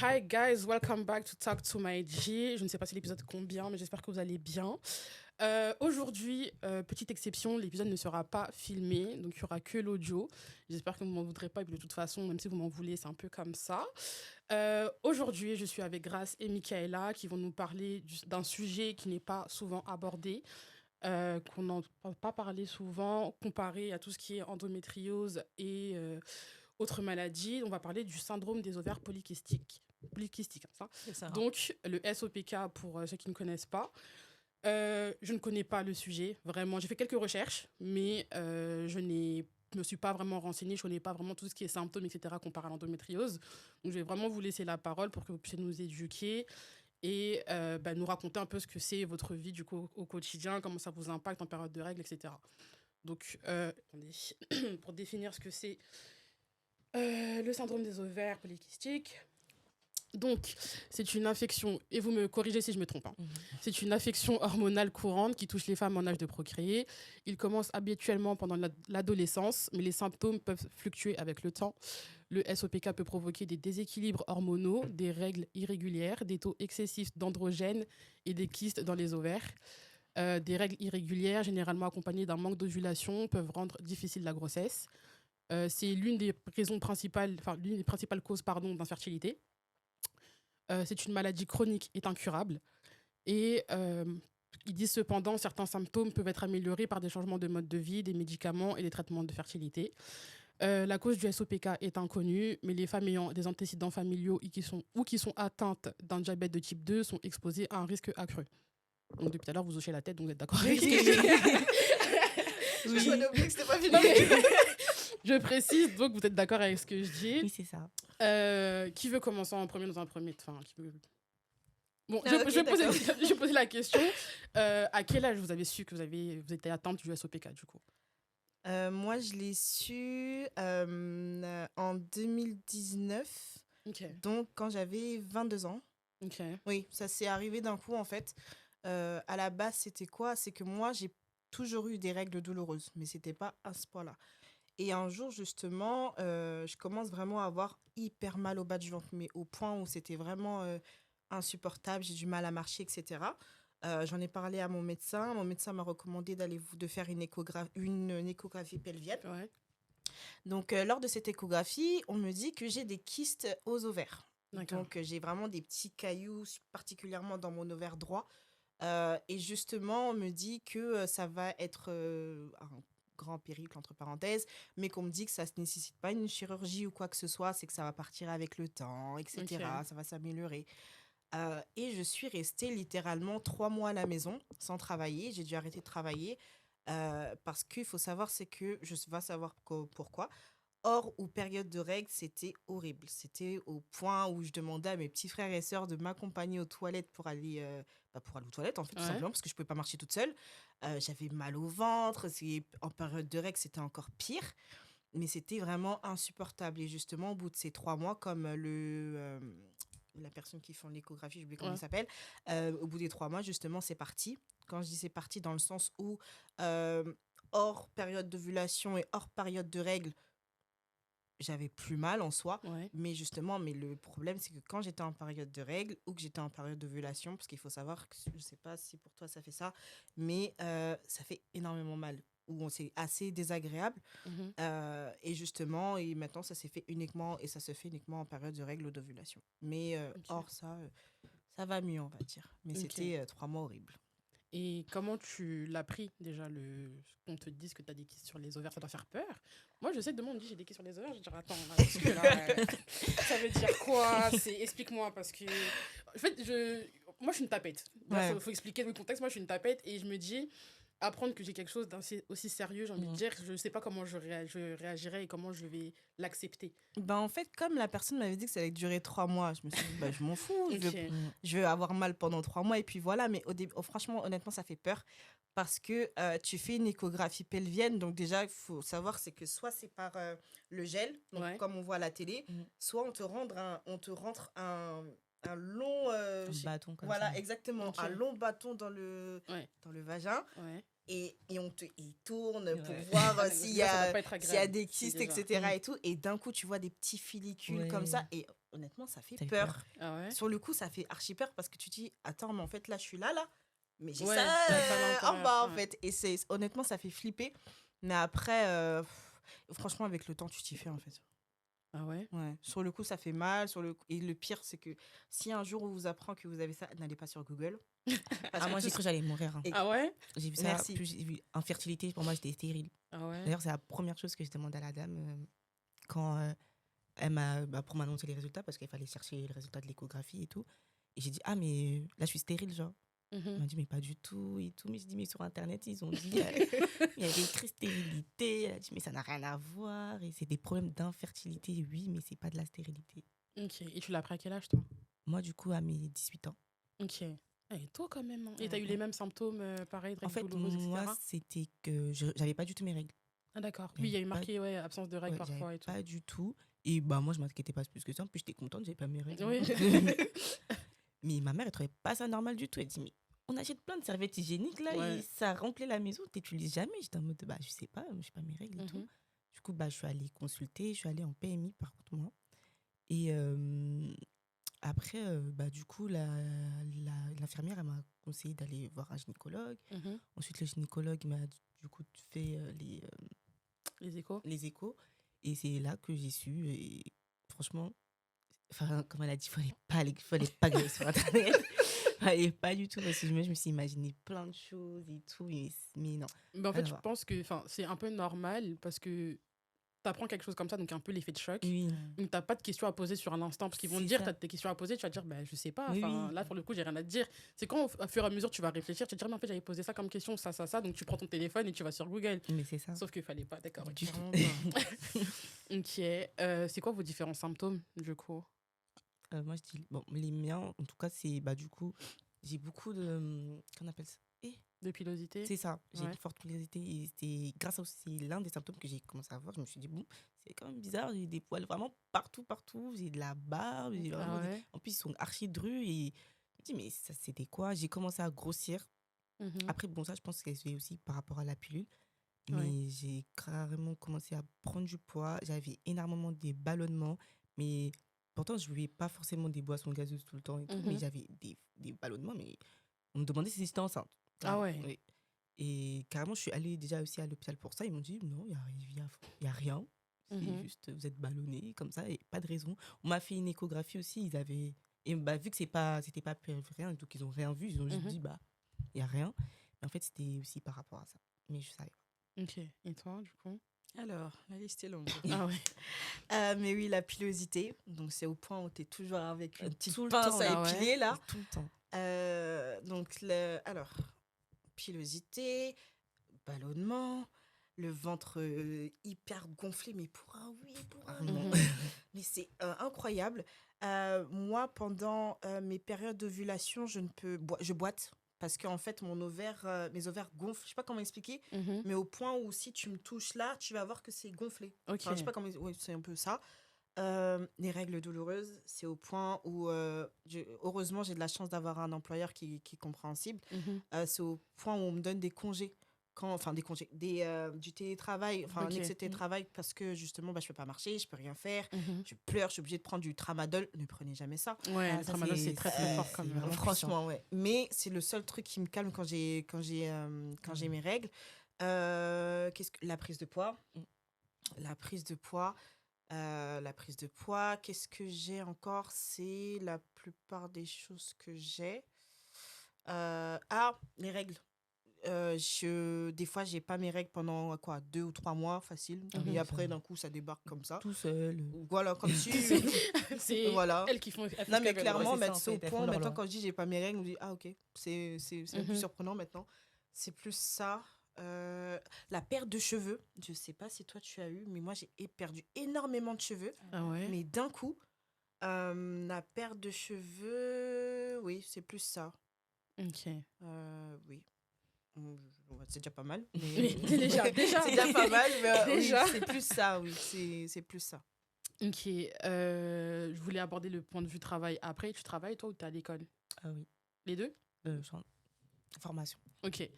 Hi guys, welcome back to Talk to My G. Je ne sais pas si l'épisode combien, mais j'espère que vous allez bien. Aujourd'hui, petite exception, l'épisode ne sera pas filmé, donc il n'y aura que l'audio. J'espère que vous ne m'en voudrez pas, et puis de toute façon, même si vous m'en voulez, c'est un peu comme ça. Aujourd'hui, je suis avec Grace et Michaela qui vont nous parler d'un sujet qui n'est pas souvent abordé, qu'on n'entend pas parler souvent, comparé à tout ce qui est endométriose et autres maladies. On va parler du syndrome des ovaires polykystiques. Polykystiques, hein, ça. C'est ça. Donc, le SOPK, pour ceux qui ne connaissent pas. Je ne connais pas le sujet, vraiment. J'ai fait quelques recherches, mais je me suis pas vraiment renseignée, je ne connais pas vraiment tout ce qui est symptômes, etc., comparé à l'endométriose. Donc, je vais vraiment vous laisser la parole pour que vous puissiez nous éduquer et nous raconter un peu ce que c'est votre vie du coup, au quotidien, comment ça vous impacte en période de règles, etc. Donc, attendez, pour définir ce que c'est le syndrome des ovaires polykystiques. Donc, c'est une infection, et vous me corrigez si je me trompe, hein. C'est une affection hormonale courante qui touche les femmes en âge de procréer. Il commence habituellement pendant l'adolescence, mais les symptômes peuvent fluctuer avec le temps. Le SOPK peut provoquer des déséquilibres hormonaux, des règles irrégulières, des taux excessifs d'androgènes et des kystes dans les ovaires. Des règles irrégulières, généralement accompagnées d'un manque d'ovulation, peuvent rendre difficile la grossesse. C'est l'une des principales causes d'infertilité. C'est une maladie chronique et incurable. Et ils disent cependant certains symptômes peuvent être améliorés par des changements de mode de vie, des médicaments et des traitements de fertilité. La cause du SOPK est inconnue, mais les femmes ayant des antécédents familiaux ou qui sont atteintes d'un diabète de type 2 sont exposées à un risque accru. Donc depuis tout à l'heure, vous hochez la tête, donc vous êtes d'accord avec ce que je dis. Oui. Je oublié que c'était pas fini. Je précise, donc vous êtes d'accord avec ce que je dis. Oui, c'est ça. Qui veut commencer en premier dans un premier temps qui veut... Bon, Ah, je ok, vais poser la question. À quel âge vous avez su que vous étiez atteinte du SOPK, du coup? Moi, je l'ai su en 2019, Ok, donc quand j'avais 22 ans. ok. Oui, ça s'est arrivé d'un coup en fait. À la base, c'était quoi? C'est que moi, j'ai toujours eu des règles douloureuses, mais c'était pas à ce point-là. Et un jour, justement, je commence vraiment à avoir hyper mal au bas du ventre, mais au point où c'était vraiment insupportable, j'ai du mal à marcher, etc. J'en ai parlé à mon médecin. Mon médecin m'a recommandé de faire une échographie pelvienne. Ouais, Donc, lors de cette échographie, on me dit que j'ai des kystes aux ovaires. d'accord. Donc, j'ai vraiment des petits cailloux, particulièrement dans mon ovaire droit. Et justement, on me dit que ça va être un grand périple, entre parenthèses, mais qu'on me dit que ça ne nécessite pas une chirurgie ou quoi que ce soit, c'est que ça va partir avec le temps, etc. Ok. Ça va s'améliorer. Et je suis restée littéralement 3 mois à la maison sans travailler. J'ai dû arrêter de travailler parce qu'il faut savoir, c'est que je vais savoir pourquoi. Hors ou période de règles, c'était horrible. C'était au point où je demandais à mes petits frères et sœurs de m'accompagner aux toilettes pour aller aux toilettes, en fait, tout Ouais. simplement, parce que je ne pouvais pas marcher toute seule. J'avais mal au ventre. En période de règles, c'était encore pire. Mais c'était vraiment insupportable. Et justement, au bout de ces 3 mois, comme la personne qui fait l'échographie, je oublié comment Ouais. il s'appelle, au bout des 3 mois, justement, c'est parti. Quand je dis c'est parti, dans le sens où, hors période d'ovulation et hors période de règles, j'avais plus mal en soi, Ouais. mais le problème, c'est que quand j'étais en période de règles ou que j'étais en période d'ovulation, parce qu'il faut savoir que je sais pas si pour toi ça fait ça, mais ça fait énormément mal, ou c'est assez désagréable. Mhm. Et justement, et maintenant, ça se fait uniquement en période de règles ou d'ovulation. Mais Ok. hors ça, ça va mieux, on va dire. Mais Ok. c'était 3 mois horribles. Et comment tu l'as pris déjà qu'on te dise que tu as des kystes sur les ovaires, ça doit faire peur. Moi, je sais que demain on me dit j'ai des kystes sur les ovaires, je vais dire attends, là, parce que là, ça veut dire quoi? Explique-moi parce que en fait, moi je suis une tapette. Il Ouais. faut expliquer le contexte. Moi je suis une tapette et je me dis apprendre que j'ai quelque chose aussi sérieux, j'ai envie de dire, je sais pas comment je réagirais et comment je vais l'accepter. Ben, en fait, comme la personne m'avait dit que ça allait durer 3 mois, je me suis dit, bah, je m'en fous. Ok. Je vais avoir mal pendant 3 mois et puis voilà. Mais franchement, honnêtement, ça fait peur parce que tu fais une échographie pelvienne. Donc déjà, il faut savoir, c'est que soit c'est par le gel, donc Ouais. comme on voit à la télé, Mhm. soit on te rentre un long... Un bâton comme voilà, ça. exactement. Ok. Un long bâton dans le, Ouais. dans le vagin. Ouais. ils tournent pour Ouais. voir s'il y Déjà, ça doit a, pas être s'il y a agréable. des kystes, déjà. etc. et tout. Et d'un coup, tu vois des petits follicules comme ça. Ouais. Et honnêtement, ça fait Ça fait peur. peur. Ah ouais? Sur le coup, ça fait archi peur parce que tu te dis, attends, mais en fait, là, je suis là. Mais j'ai Ouais, ça t'as ça à en l'intérieur, bas, en ouais. fait. Et honnêtement, ça fait flipper. Mais après, franchement, avec le temps, tu t'y fais, en fait. Ah ouais? Ouais. Sur le coup, ça fait mal. Et le pire, c'est que si un jour on vous apprend que vous avez ça, n'allez pas sur Google. Parce que Moi, j'ai tout cru que j'allais mourir. Hein. Et- Ah ouais? J'ai vu ça, Merci. plus j'ai vu infertilité, pour moi, j'étais stérile. Ah ouais? D'ailleurs, c'est la première chose que je demandé à la dame quand elle m'a, pour m'annoncer les résultats, parce qu'il fallait chercher les résultats de l'échographie et tout. Et j'ai dit, ah, mais là, je suis stérile, genre. Elle Mhm. m'a dit, mais pas du tout, et tout. Mais j'ai dit, mais sur Internet, ils ont dit, il y avait écrit stérilité. Elle a dit, mais ça n'a rien à voir. Et c'est des problèmes d'infertilité, oui, mais c'est pas de la stérilité. Ok. Et tu l'as appris à quel âge, toi? Moi, du coup, à mes 18 ans. Ok. Et toi, quand même. Hein. Et t'as eu les mêmes symptômes, pareil, de En règles fait, douloureuses, moi, etc. c'était que j'avais pas du tout mes règles. Ah d'accord. j'avais Oui, il y a eu pas- marqué, ouais, absence de règles Ouais, j'avais parfois et tout. pas du tout. Et moi, je m'inquiétais pas plus que ça. En plus, j'étais contente, j'avais pas mes règles. Oui. Mais ma mère, elle trouvait pas ça normal du tout. Elle dit, mais on achète plein de serviettes hygiéniques là Ouais. et ça remplit la maison, t'utilises jamais. J'étais en mode, je sais pas, j'ai pas mes règles et tout. Mhm. Du coup, je suis allée consulter, je suis allée en PMI par contre, moi. Et après, du coup, l'infirmière, elle m'a conseillé d'aller voir un gynécologue. Mhm. Ensuite, le gynécologue m'a du coup fait Les échos. les échos. Et c'est là que j'ai su. Et franchement, comme elle a dit, fallait pas aller sur Internet. Fallait pas du tout, parce que je me suis imaginé plein de choses et tout. Mais non. Mais en Rien fait, à je voir. pense que c'est un peu normal parce que t'apprends quelque chose comme ça, donc un peu l'effet de choc. Oui. Donc t'as pas de questions à poser sur un instant, parce qu'ils vont te C'est dire, ça. t'as des questions à poser, tu vas dire, je sais pas. Oui, Enfin, oui. là, pour le coup, j'ai rien à te dire. C'est quand, au fur et à mesure, tu vas réfléchir, tu vas te dire, mais en fait, j'avais posé ça comme question, ça. Donc tu prends ton téléphone et tu vas sur Google. Mais c'est ça. Sauf qu'il fallait pas, d'accord. Ok. Du tout. Clairement pas. Ok. C'est quoi vos différents symptômes, du coup? Moi, je dis, les miens, en tout cas, c'est, du coup, j'ai beaucoup de, qu'on appelle ça? De pilosité? C'est ça, j'ai Ouais. une forte pilosité et c'est grâce à c'est l'un des symptômes que j'ai commencé à avoir. Je me suis dit, bon, c'est quand même bizarre, j'ai des poils vraiment partout, j'ai de la barbe, j'ai vraiment Ah ouais? en plus, ils sont archi drus et je me dis, mais ça, c'était quoi? J'ai commencé à grossir. Mhm. Après, bon, ça, je pense que c'est aussi par rapport à la pilule, Ouais. mais j'ai carrément commencé à prendre du poids. J'avais énormément des ballonnements, mais pourtant, je ne buvais pas forcément des boissons gazeuses tout le temps et tout, mais Mhm. j'avais des ballonnements, mais on me demandait si j'étais enceinte. Ah ouais? Oui. Et carrément, je suis allée déjà aussi à l'hôpital pour ça. Ils m'ont dit, non, il y a rien. C'est Mhm. juste, vous êtes ballonné comme ça, et pas de raison. On m'a fait une échographie aussi. Ils avaient... Et vu que c'était pas rien, donc ils n'ont rien vu. Ils ont juste Mhm. dit, il n'y a rien. Mais en fait, c'était aussi par rapport à ça. Mais je savais pas. Ok. Et toi, du coup? Alors, la liste est longue. Ah ouais. Mais oui, la pilosité. Donc, c'est au point où tu es toujours avec une petite Tout le pince temps, à ah ouais. épiler, là. Tout le temps. Donc, alors, pilosité, ballonnement, le ventre hyper gonflé, mais pour un oui, pour un non. Mhm. Mais c'est incroyable. Moi, pendant mes périodes d'ovulation, je boite parce qu'en fait, mes ovaires gonflent. Je sais pas comment expliquer, Mhm. mais au point où si tu me touches là, tu vas voir que c'est gonflé. Ok. Enfin, je sais pas comment. Oui, c'est un peu ça. Les règles douloureuses, c'est au point où, heureusement, j'ai de la chance d'avoir un employeur qui est compréhensible. Mhm. C'est au point où on me donne des congés. Du télétravail, enfin Ok. un excès de télétravail parce que justement, je peux pas marcher, je peux rien faire, Mhm. je pleure, je suis obligée de prendre du tramadol. Ne prenez jamais ça. Ouais, Ah, le ça, tramadol, c'est très très c'est- fort c'est comme. vraiment Franchement, ouais. Mais c'est le seul truc qui me calme quand j'ai mes règles. La prise de poids. Mm. La prise de poids. Qu'est-ce que j'ai encore? C'est la plupart des choses que j'ai. Les règles. Des fois, j'ai pas mes règles pendant 2 ou 3 mois, facile. Ah Et oui, après, ça. d'un coup, ça débarque comme ça. Tout seul. Voilà, comme si. C'est Voilà. elles qui font. elles font Non, ce mais qu'elles veulent, clairement, ouais, c'est ça, mettre en ça au fait, elles point. font leur Maintenant, loi. quand je dis j'ai pas mes règles, on dit ah, ok. C'est même plus Mhm. surprenant maintenant. C'est plus ça. La perte de cheveux. Je sais pas si toi tu as eu, mais moi j'ai perdu énormément de cheveux. Ah ouais. Mais d'un coup, la perte de cheveux, oui, c'est plus ça. Ok. Oui. C'est déjà pas mal. Mais... Oui, déjà. c'est déjà pas mal, mais Déjà. oui, c'est plus ça, oui. C'est plus ça. Ok. Je voulais aborder le point de vue travail. Après, tu travailles toi ou t'es à l'école? Ah oui. Les deux? Je suis en formation. Ok.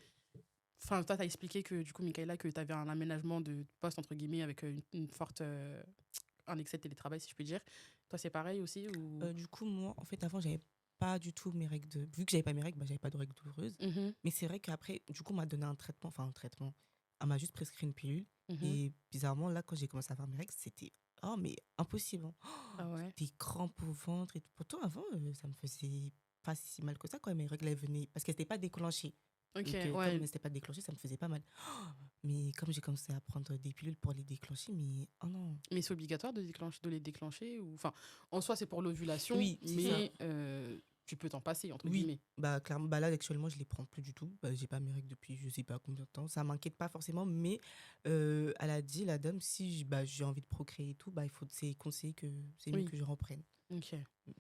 Enfin, toi, tu as expliqué que, du coup, Michaela, que tu avais un aménagement de poste, entre guillemets, avec une forte. Un excès de télétravail, si je puis dire. Toi, c'est pareil aussi ou... Du coup, moi, en fait, avant, j'avais pas du tout mes règles de... Vu que j'avais pas mes règles, j'avais pas de règles douloureuses. Mhm, Mais c'est vrai qu'après, du coup, on m'a donné un traitement, enfin un traitement. Elle m'a juste prescrit une pilule. mhm. Et bizarrement, là, quand j'ai commencé à avoir mes règles, c'était... Oh, mais impossible. Hein. Ah ouais. Des crampes au ventre. Et tout. Pourtant, avant, ça me faisait pas si mal que ça quand mes règles elles venaient. Parce qu'elles n'étaient pas déclenchées. Ok, Donc, ouais. comme elles n'étaient pas déclenchées, ça me faisait pas mal. Mais comme j'ai commencé à prendre des pilules pour les déclencher, mais oh non. Mais c'est obligatoire de les déclencher ou... Enfin, en soi, c'est pour l'ovulation, Oui, c'est mais tu peux t'en passer, entre Oui, guillemets. bah clairement, bah là actuellement je les prends plus du tout. Bah, j'ai pas mes règles depuis je sais pas combien de temps. Ça m'inquiète pas forcément, mais elle a dit la dame si bah, j'ai envie de procréer et tout, bah il faut c'est conseillé que c'est mieux Oui. que je reprenne. Ok.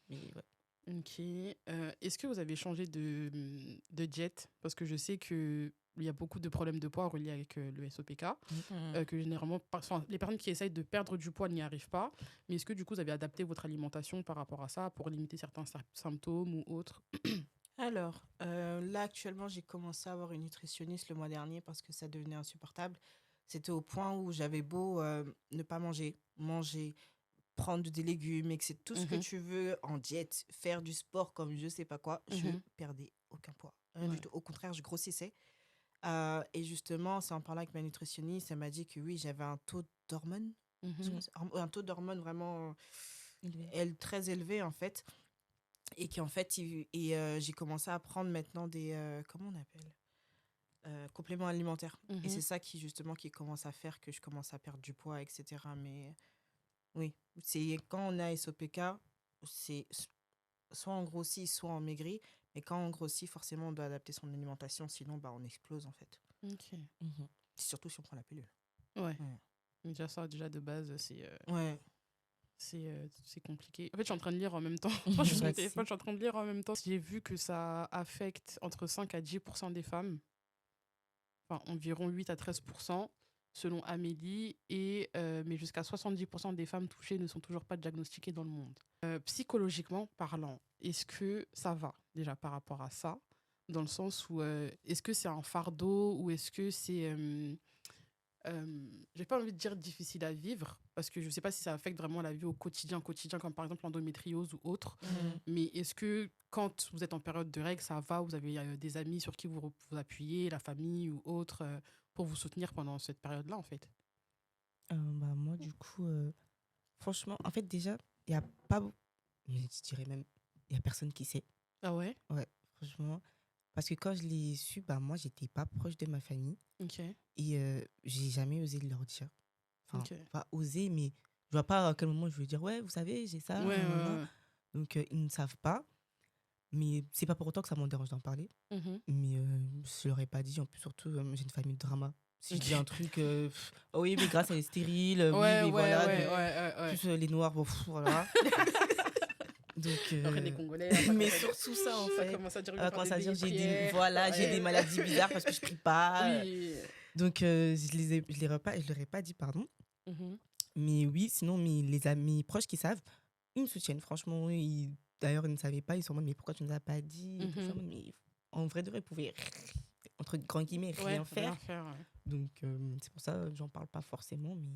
Mais ouais. Ok. Est-ce que vous avez changé de diète? Parce que je sais qu'il y a beaucoup de problèmes de poids reliés avec le SOPK. Que généralement, enfin, les personnes qui essayent de perdre du poids n'y arrivent pas. Mais est-ce que du coup, vous avez adapté votre alimentation par rapport à ça pour limiter certains symptômes ou autres? Alors, là, actuellement, j'ai commencé à avoir une nutritionniste le mois dernier parce que ça devenait insupportable. C'était au point où j'avais beau ne pas manger, prendre des légumes, et que c'est tout ce que Mhm, tu veux en diète, faire du sport comme je sais pas quoi, je mhm. perdais aucun poids. Rien du Ouais. tout. Au contraire, je grossissais. Et justement, c'est en parlant avec ma nutritionniste, elle m'a dit que oui, j'avais un taux d'hormones, Mhm. un taux d'hormones vraiment Élevé. très élevé en fait. Et qu'en fait, j'ai commencé à prendre maintenant des, comment on appelle compléments alimentaires. Et Mhm. c'est ça qui, justement, qui commence à faire que je commence à perdre du poids, etc. Mais oui, c'est quand on a SOPK, c'est soit on grossit, soit on maigrit. Mais quand on grossit, forcément, on doit adapter son alimentation, sinon, bah, on explose, en fait. Ok. Mhm. Surtout si on prend la pilule. Ouais. Ouais. Déjà, ça, déjà de base, Ouais. c'est compliqué. En fait, je suis en train de lire en même temps. Mhm. Quand je suis sur Pas mon de téléphone, souci. je suis en train de lire en même temps. J'ai vu que ça affecte entre 5 à 10% des femmes, enfin environ 8 à 13% selon Amélie, mais jusqu'à 70% des femmes touchées ne sont toujours pas diagnostiquées dans le monde. Psychologiquement parlant, est-ce que ça va déjà par rapport à ça? Dans le sens où est-ce que c'est un fardeau ou est-ce que c'est j'ai pas envie de dire difficile à vivre parce que je sais pas si ça affecte vraiment la vie au quotidien, comme par exemple l'endométriose ou autre. Mhm. Mais est-ce que quand vous êtes en période de règles, ça va, vous avez des amis sur qui vous appuyez, la famille ou autre, pour vous soutenir pendant cette période-là en fait? Bah moi du coup franchement en fait déjà il y a pas mais je dirais même il y a personne qui sait. Ah ouais? Ouais, franchement parce que quand je l'ai su bah moi j'étais pas proche de ma famille. Ok, Et j'ai jamais osé leur dire. Enfin, ok. pas osé, mais je vois pas à quel moment je veux dire, ouais, vous savez, j'ai ça, Ouais, ouais, nanana. ouais. Donc, ils ne savent pas. Mais c'est pas pour autant que ça m'en dérange d'en parler. Mhm. Mais je leur ai pas dit. En plus, surtout, j'ai une famille de drama. Si je dis un Ok. truc, oh oui, mais grâce, elle est stérile. Oui, Ouais, mais ouais, voilà. ouais, ouais, ouais. Plus les noirs, bon, voilà. Donc, Après, les Congolais, ça mais commence à dire, surtout ça, en ça fait. commence à dire, Elle commence à dire, j'ai des, prières. voilà, j'ai des Ouais. maladies bizarres parce que je prie pas. Oui. Donc, je leur ai pas dit, pardon. Mhm. Mais oui, sinon, les amis proches qui savent, ils me soutiennent. Franchement, d'ailleurs, ils ne savaient pas. Ils sont en mode, mais pourquoi tu ne nous as pas dit et tout. Je suis en Mhm. mode, mais en vrai, de vrai, ils pouvaient, entre grands guillemets, Ouais, rien faire. rien faire. Ouais. Donc, c'est pour ça que j'en parle pas forcément. Mais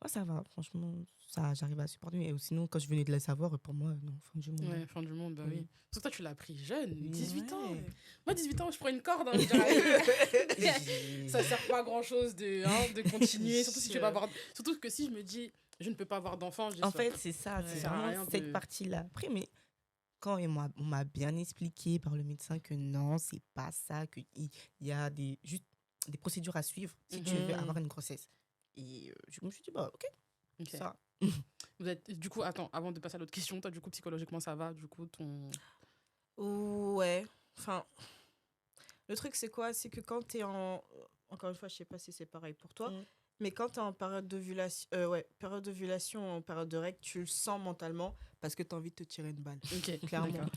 moi, ça va. Franchement, ça, j'arrive à supporter. Et sinon, quand je venais de le savoir, pour moi, non, fin du monde. Ouais, fin du monde, bah Oui. oui. Surtout toi, tu l'as pris jeune, Oui, 18 ans. ouais. Moi, 18 ans, je prends une corde, hein, je dirais, allez, ça sert pas à grand chose de continuer. Surtout si tu vas avoir. Surtout que si je me dis, je ne peux pas avoir d'enfant, je dis En ça. fait, c'est ça. Ça C'est sert à vraiment rien cette de. partie-là. Après, mais quand on m'a bien expliqué par le médecin que non, c'est pas ça, qu'il y a juste des procédures à suivre si tu veux Mhm. avoir une grossesse. Et je me suis dit, bah, ok, Ok. ça. Vous êtes. Du coup, attends, avant de passer à l'autre question, toi, du coup, psychologiquement, ça va. Du coup, ton. Ouais. Enfin, le truc, c'est quoi? C'est que quand t'es en... Encore une fois, je sais pas si c'est pareil pour toi, Mm. mais quand t'es en période d'ovulation, période d'ovulation, en période de règles, tu le sens mentalement parce que t'as envie de te tirer une balle. Ok, Clairement. d'accord.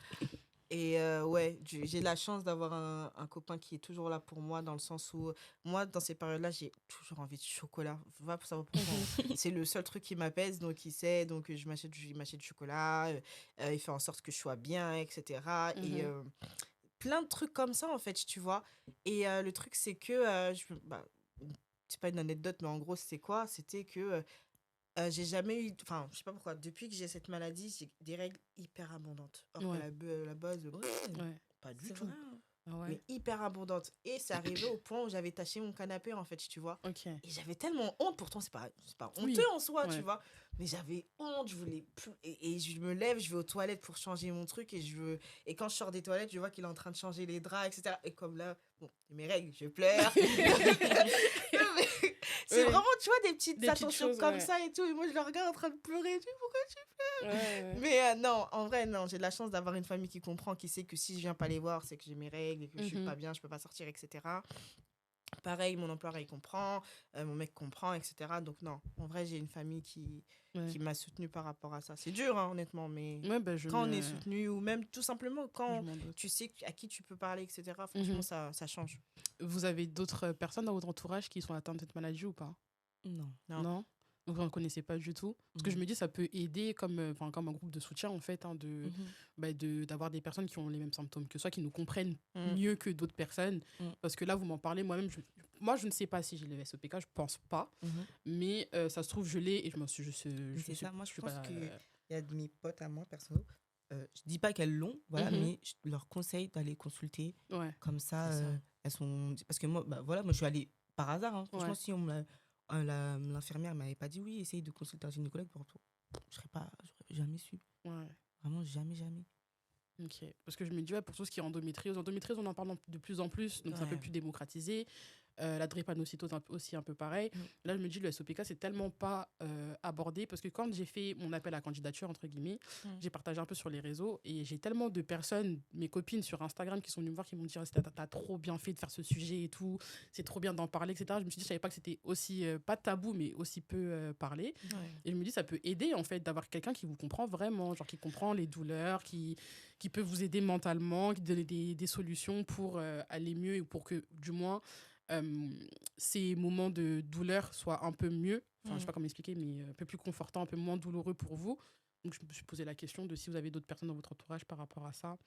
Et ouais, j'ai la chance d'avoir un copain qui est toujours là pour moi, dans le sens où, moi, dans ces périodes-là, j'ai toujours envie de chocolat. Va pour savoir pourquoi. C'est le seul truc qui m'apaise, donc il sait, donc il m'achète du chocolat, il fait en sorte que je sois bien, etc. Et Mhm. plein de trucs comme ça, en fait, tu vois. Et le truc, c'est que, c'est pas une anecdote, mais en gros, c'était quoi? C'était que j'ai jamais eu, enfin, je sais pas pourquoi, depuis que j'ai cette maladie, j'ai des règles hyper abondantes. Alors Ouais. que la base, Ouais. pas du C'est tout. vrai. Hein. Ah ouais. Mais hyper abondante. Et c'est arrivé au point où j'avais taché mon canapé, en fait, tu vois. Ok. Et j'avais tellement honte, pourtant c'est pas Oui. honteux en soi, Ouais. tu vois. Mais j'avais honte, je voulais plus. Et je me lève, je vais aux toilettes pour changer mon truc. Et quand je sors des toilettes, je vois qu'il est en train de changer les draps, etc. Et comme là, bon, mes règles, je pleure. Non, mais c'est Ouais. vraiment, tu vois, des petites Des petites attentions choses, comme ouais. ça et tout. Et moi, je le regarde en train de pleurer. Je dis, pourquoi Ouais. mais non, en vrai, non, j'ai de la chance d'avoir une famille qui comprend, qui sait que si je viens pas les voir, c'est que j'ai mes règles et que je suis pas bien, je peux pas sortir, etc. Pareil, mon employeur, il comprend, mon mec comprend, etc. Donc non, en vrai, j'ai une famille Ouais. qui m'a soutenue par rapport à ça. C'est dur, hein, honnêtement, mais Ouais, quand on est soutenu, ou même tout simplement je quand m'en doute. tu sais à qui tu peux parler, etc., franchement, ça change. Vous avez d'autres personnes dans votre entourage qui sont atteintes de cette maladie ou pas? Non. Non. Donc vous ne connaissez pas du tout. Parce que je me dis, ça peut aider comme un groupe de soutien, en fait, hein, d'avoir des personnes qui ont les mêmes symptômes que soi, qui nous comprennent mieux que d'autres personnes. Parce que là, vous m'en parlez, moi-même, moi, je ne sais pas si j'ai le SOPK, je pense pas. Mais ça se trouve, je l'ai et je m'en suis juste. C'est ça, moi je pense pas, qu'il y a de mes potes à moi, perso. Je dis pas qu'elles l'ont, voilà, mais je leur conseille d'aller consulter. Ouais. Comme ça, C'est ça. elles sont. Parce que moi, moi je suis allée par hasard. Hein. Franchement, Ouais. si l'infirmière m'avait pas dit oui, essaye de consulter un gynécologue, j'aurais jamais su. Ouais. Vraiment, jamais. Ok. Parce que je me dis, ouais, pour tout ce qui est endométriose, on en parle de plus en plus, donc c'est un peu Ouais. plus démocratisé. La drépanocytose aussi un peu pareil. Là, je me dis, le SOPK, c'est tellement pas abordé parce que quand j'ai fait mon appel à candidature, entre guillemets, j'ai partagé un peu sur les réseaux et j'ai tellement de personnes, mes copines sur Instagram, qui sont venues me voir, qui m'ont dit, t'as trop bien fait de faire ce sujet et tout, c'est trop bien d'en parler, etc. Je me suis dit, je savais pas que c'était aussi, pas tabou, mais aussi peu parlé. Ouais. Et je me dis, ça peut aider, en fait, d'avoir quelqu'un qui vous comprend vraiment, genre qui comprend les douleurs, qui peut vous aider mentalement, qui donne des solutions pour aller mieux et pour que, du moins, ces moments de douleur soient un peu mieux. Enfin, je sais pas comment expliquer, mais un peu plus confortant, un peu moins douloureux pour vous. Donc, je me suis posé la question de si vous avez d'autres personnes dans votre entourage par rapport à ça.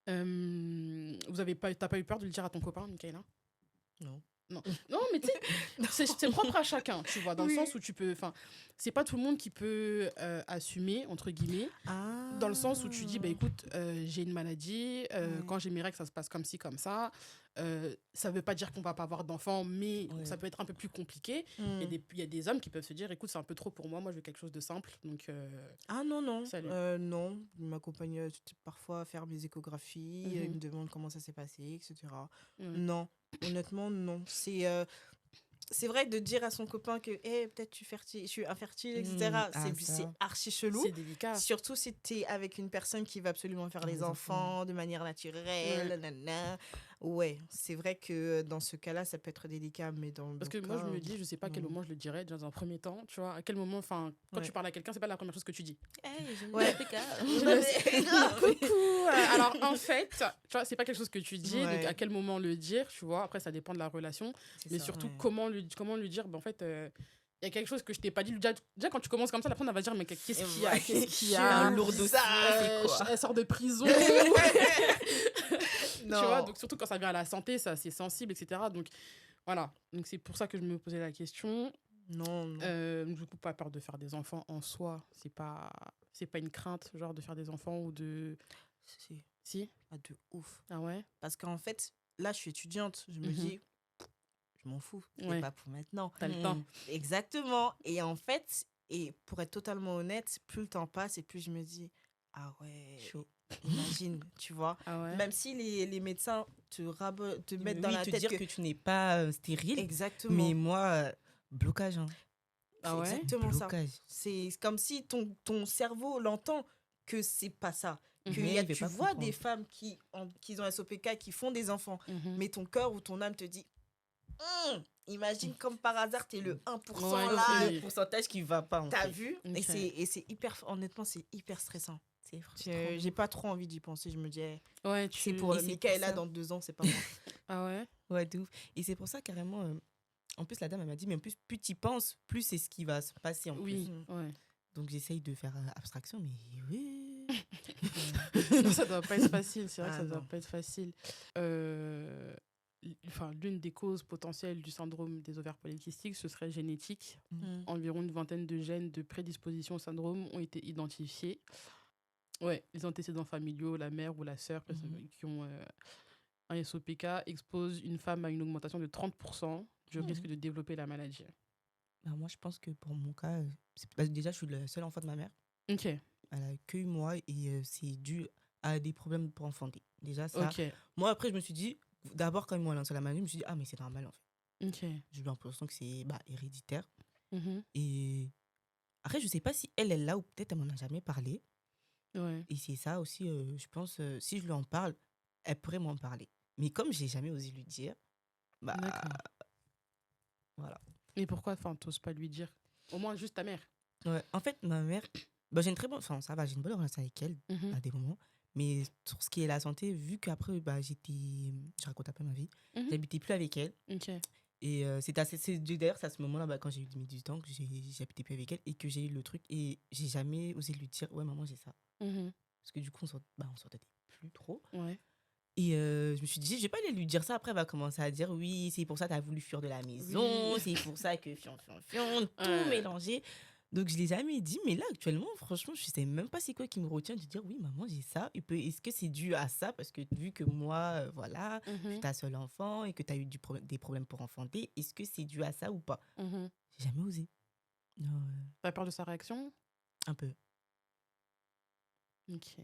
T'as pas eu peur de le dire à ton copain, Michaela? Non, mais tu sais, c'est propre à chacun, tu vois, dans le sens où tu peux... Enfin, c'est pas tout le monde qui peut assumer, entre guillemets, dans le sens où tu dis, bah écoute, j'ai une maladie, quand j'ai mes règles, ça se passe comme ci, comme ça. Ça veut pas dire qu'on va pas avoir d'enfants, mais ça peut être un peu plus compliqué. Il y a des hommes qui peuvent se dire, écoute, c'est un peu trop pour moi je veux quelque chose de simple. Donc, Non. salut. Non, il m'accompagne parfois à faire mes échographies, il me demande comment ça s'est passé, etc. Non, honnêtement, non. C'est vrai de dire à son copain que peut-être je suis infertile, etc. C'est archi chelou. C'est délicat. Surtout si tu es avec une personne qui va absolument faire les enfants de manière naturelle. Ouais, c'est vrai que dans ce cas-là, ça peut être délicat, mais Parce que moi, je me dis, je sais pas à quel moment je le dirais dans un premier temps, tu vois, à quel moment, enfin, quand tu parles à quelqu'un, c'est pas la première chose que tu dis. Coucou. Alors, en fait, tu vois, c'est pas quelque chose que tu dis, donc à quel moment le dire, tu vois. Après, ça dépend de la relation, mais surtout comment lui dire, ben, en fait, il y a quelque chose que je t'ai pas dit. Déjà, quand tu commences comme ça, la personne, elle va dire, mais qu'est-ce qu'il y a un lourd dossier, elle sort de prison. Tu vois, donc surtout quand ça vient à la santé, ça c'est sensible, etc. Donc voilà, donc c'est pour ça que je me posais la question. Non. Du coup, pas peur de faire des enfants en soi, c'est pas une crainte, genre de faire des enfants ou de... Si Ah, de ouf. Ah ouais? Parce qu'en fait, là, je suis étudiante, je me dis, je m'en fous, c'est pas pour maintenant. T'as le temps. Exactement. Et en fait, et pour être totalement honnête, plus le temps passe et plus je me dis, ah ouais, chaud. Imagine, tu vois. Ah ouais. Même si les médecins te mettent dans la tête que tu n'es pas stérile. Exactement. Mais moi, blocage. Hein. Ah ouais. Exactement blocage. Ça. C'est comme si ton cerveau l'entend que c'est pas ça. Tu vois comprendre. Des femmes qui ont un SOPK, qui font des enfants, mais ton cœur ou ton âme te dit, imagine comme par hasard, t'es le 1% là. Le pourcentage qui va pas. T'as vu? Et c'est hyper, honnêtement, c'est hyper stressant. J'ai pas trop envie d'y penser. Je me dis, c'est pour Michaela dans 2 ans, c'est pas moi. Ah ouais? Ouais, de ouf. Et c'est pour ça, carrément, en plus, la dame, elle m'a dit, mais en plus tu y penses, plus c'est ce qui va se passer en plus. Ouais. Donc, j'essaye de faire abstraction, mais oui. Non, ça doit pas être facile. C'est vrai que Ah ça doit non. pas être facile. Euh, l'une des causes potentielles du syndrome des ovaires polykystiques, ce serait génétique. Mm. Environ une vingtaine de gènes de prédisposition au syndrome ont été identifiés. Ouais, les antécédents familiaux, la mère ou la sœur qui ont un SOPK exposent une femme à une augmentation de 30% du risque de développer la maladie. Bah, moi, je pense que pour mon cas, déjà, je suis le seul enfant de ma mère. Ok, Elle a que eu moi et c'est dû à des problèmes pour enfanter. Déjà, ça. ok, Moi, après, je me suis dit, d'abord, quand ils m'ont lancé la maladie, je me suis dit, ah, mais c'est normal, en fait. ok. J'ai eu l'impression que c'est héréditaire. Mhm. Et après, je sais pas si elle l'a ou peut-être elle m'en a jamais parlé. Ouais, Et c'est ça aussi, je pense, si je lui en parle, elle pourrait m'en parler. Mais comme j'ai jamais osé lui dire, bah d'accord. voilà. Mais pourquoi, enfin, t'oses pas lui dire? Au moins juste ta mère. Ouais. En fait, ma mère, j'ai une très bonne, enfin ça va, j'ai une bonne relation avec elle Mhm. à des moments. Mais sur ce qui est la santé, vu qu'après, je raconte un peu ma vie, Mhm. j'habitais plus avec elle. Ok, Et d'ailleurs, c'est à ce moment-là, quand j'ai eu mes 18 ans, que j'habitais plus avec elle et que j'ai eu le truc. Et j'ai jamais osé lui dire, ouais, maman, j'ai ça. Mhm. Parce que du coup, on s'entendait plus trop. Ouais. Et je me suis dit, je vais pas aller lui dire ça. Après, elle va commencer à dire, oui, c'est pour ça que tu as voulu fuir de la maison, Oui. c'est pour ça que tout Ouais. mélangé. Donc, je l'ai jamais dit. Mais là, actuellement, franchement, je sais même pas c'est quoi qui me retient de dire, oui, maman, j'ai ça. Est-ce que c'est dû à ça? Parce que vu que moi, voilà, je suis Mhm. ta seule enfant et que tu as eu des problèmes pour enfanter, est-ce que c'est dû à ça ou pas? Mhm. J'ai jamais osé. Non, T'as peur de sa réaction? un peu. Ok.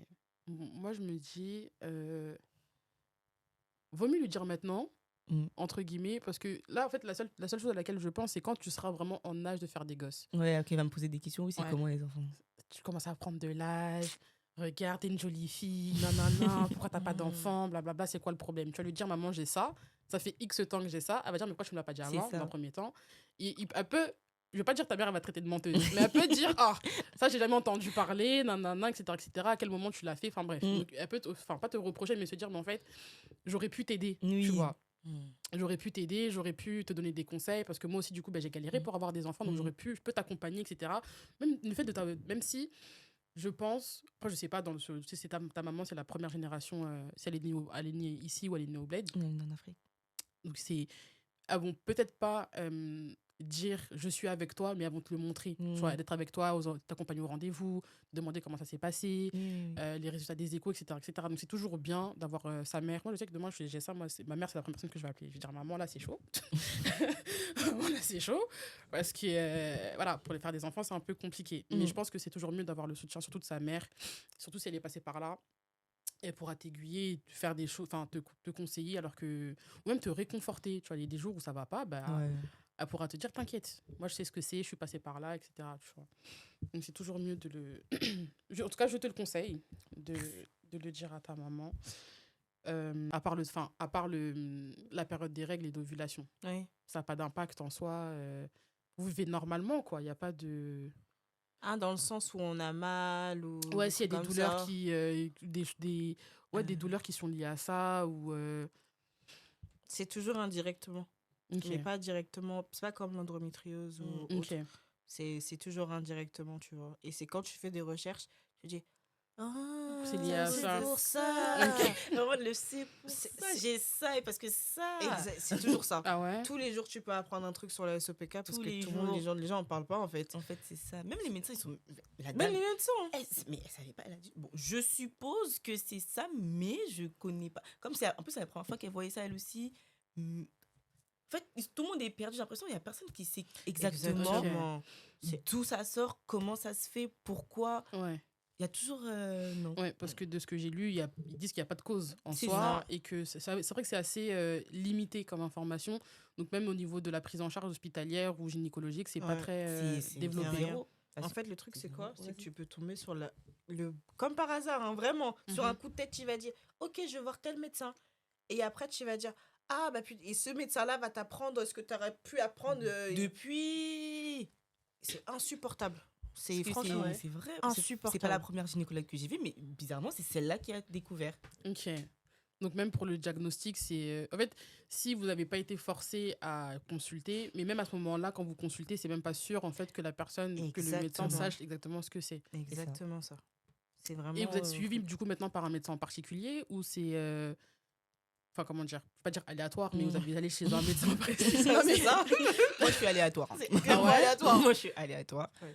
Moi, je me dis, vaut mieux lui dire maintenant, Mm. entre guillemets, parce que là, en fait, la seule chose à laquelle je pense, c'est quand tu seras vraiment en âge de faire des gosses. Ouais, ok, il va me poser des questions. Oui, c'est Ouais. comment les enfants? Tu commences à prendre de l'âge, regarde, t'es une jolie fille, nanana, pourquoi t'as pas d'enfant, blablabla, c'est quoi le problème? Tu vas lui dire, maman, j'ai ça fait X temps que j'ai ça. Elle va dire, mais pourquoi tu me l'as pas dit C'est avant, dans ça. un premier temps? Elle peut, je vais pas dire que ta mère, elle va te traiter de menteuse, mais elle peut dire, ah, ça, j'ai jamais entendu parler, nanana, etc., etc., à quel moment tu l'as fait, enfin bref. Mm. Donc, elle peut, pas te reprocher, mais se dire, mais en fait, j'aurais pu t'aider, Oui. tu vois. Mm. J'aurais pu t'aider, j'aurais pu te donner des conseils, parce que moi aussi, du coup, j'ai galéré pour avoir des enfants, donc je peux t'accompagner, etc. Même le fait même si je pense, après je sais pas, tu sais, c'est ta maman, c'est la première génération, si elle est née ici ou elle est née au Bled. En Afrique. Donc elles vont peut-être pas dire je suis avec toi, mais elles vont te le montrer. Tu vois, d'être avec toi, t'accompagner au rendez-vous, demander comment ça s'est passé, les résultats des échos, etc., etc. Donc c'est toujours bien d'avoir sa mère. Moi je sais que demain j'ai ça, ma mère c'est la première personne que je vais appeler. Je vais dire maman là c'est chaud. Maman là c'est chaud. Parce que voilà, pour les faire des enfants c'est un peu compliqué. Mais je pense que c'est toujours mieux d'avoir le soutien surtout de sa mère, surtout si elle est passée par là. Elle pourra t'aiguiller, faire des choses, enfin te conseiller, alors que ou même te réconforter. Tu vois, il y a des jours où ça va pas, elle pourra te dire t'inquiète. Moi je sais ce que c'est, je suis passée par là, etc. Tu vois. Donc c'est toujours mieux de le. En tout cas, je te le conseille de le dire à ta maman. À part la période des règles et d'ovulation, Oui. ça n'a pas d'impact en soi. Vous vivez normalement, quoi. Il n'y a pas de. Ah, dans le sens où on a mal ou Ouais, des s'il y a trucs des comme douleurs ça. des douleurs qui sont liées à ça ou C'est toujours indirectement. ok. Mais pas directement. C'est pas comme l'endométriose ou autre. Ok. C'est toujours indirectement, tu vois. Et c'est quand tu fais des recherches, tu dis ah, C'est lié à c'est ça. pour ça. Vraiment, le c'est pour C'est- ça, c'est- j'ai ça et parce que ça. C'est toujours ça. Ah ouais. Tous les jours, tu peux apprendre un truc sur la SOPK parce Tous que les tout le monde, jours. les gens en parlent pas en fait. En fait, c'est ça. Même les médecins, ils sont. La Même dame, les médecins. mais elle savait pas. Elle a dit bon, je suppose que c'est ça, mais je connais pas. Comme c'est en plus c'est la première fois qu'elle voyait ça elle aussi. En fait, tout le monde est perdu. J'ai l'impression qu'il y a personne qui sait exactement Exactement. d'où ça sort, comment ça se fait, pourquoi. Ouais. Il y a toujours non. Ouais, parce que de ce que j'ai lu, ils disent qu'il n'y a pas de cause en C'est soi ça. et que c'est vrai que c'est assez limité comme information. Donc même au niveau de la prise en charge hospitalière ou gynécologique, c'est pas Ouais. très C'est développé. rien. zéro. En fait, le truc, c'est quoi? Vas-y. C'est que tu peux tomber sur comme par hasard, hein, vraiment. Sur un coup de tête, tu vas dire, OK, je vais voir tel médecin. Et après, tu vas dire, ah, bah, et ce médecin-là va t'apprendre ce que tu aurais pu apprendre Depuis. C'est insupportable. C'est Parce que franchement c'est vrai. insupportable. C'est pas la première gynécologue que j'ai vue, mais bizarrement, c'est celle-là qui a découvert. Ok. Donc même pour le diagnostic, c'est... En fait, si vous n'avez pas été forcé à consulter, mais même à ce moment-là, quand vous consultez, c'est même pas sûr en fait que la personne, que le médecin Exactement. sache exactement ce que c'est. Exactement ça. C'est vraiment. Et vous êtes suivi du coup maintenant par un médecin en particulier ou c'est enfin comment dire, faut pas dire aléatoire, mais vous allez chez un médecin précis. Non, mais ça. Moi, je suis aléatoire. C'est vraiment aléatoire. Moi, je suis aléatoire. Ouais.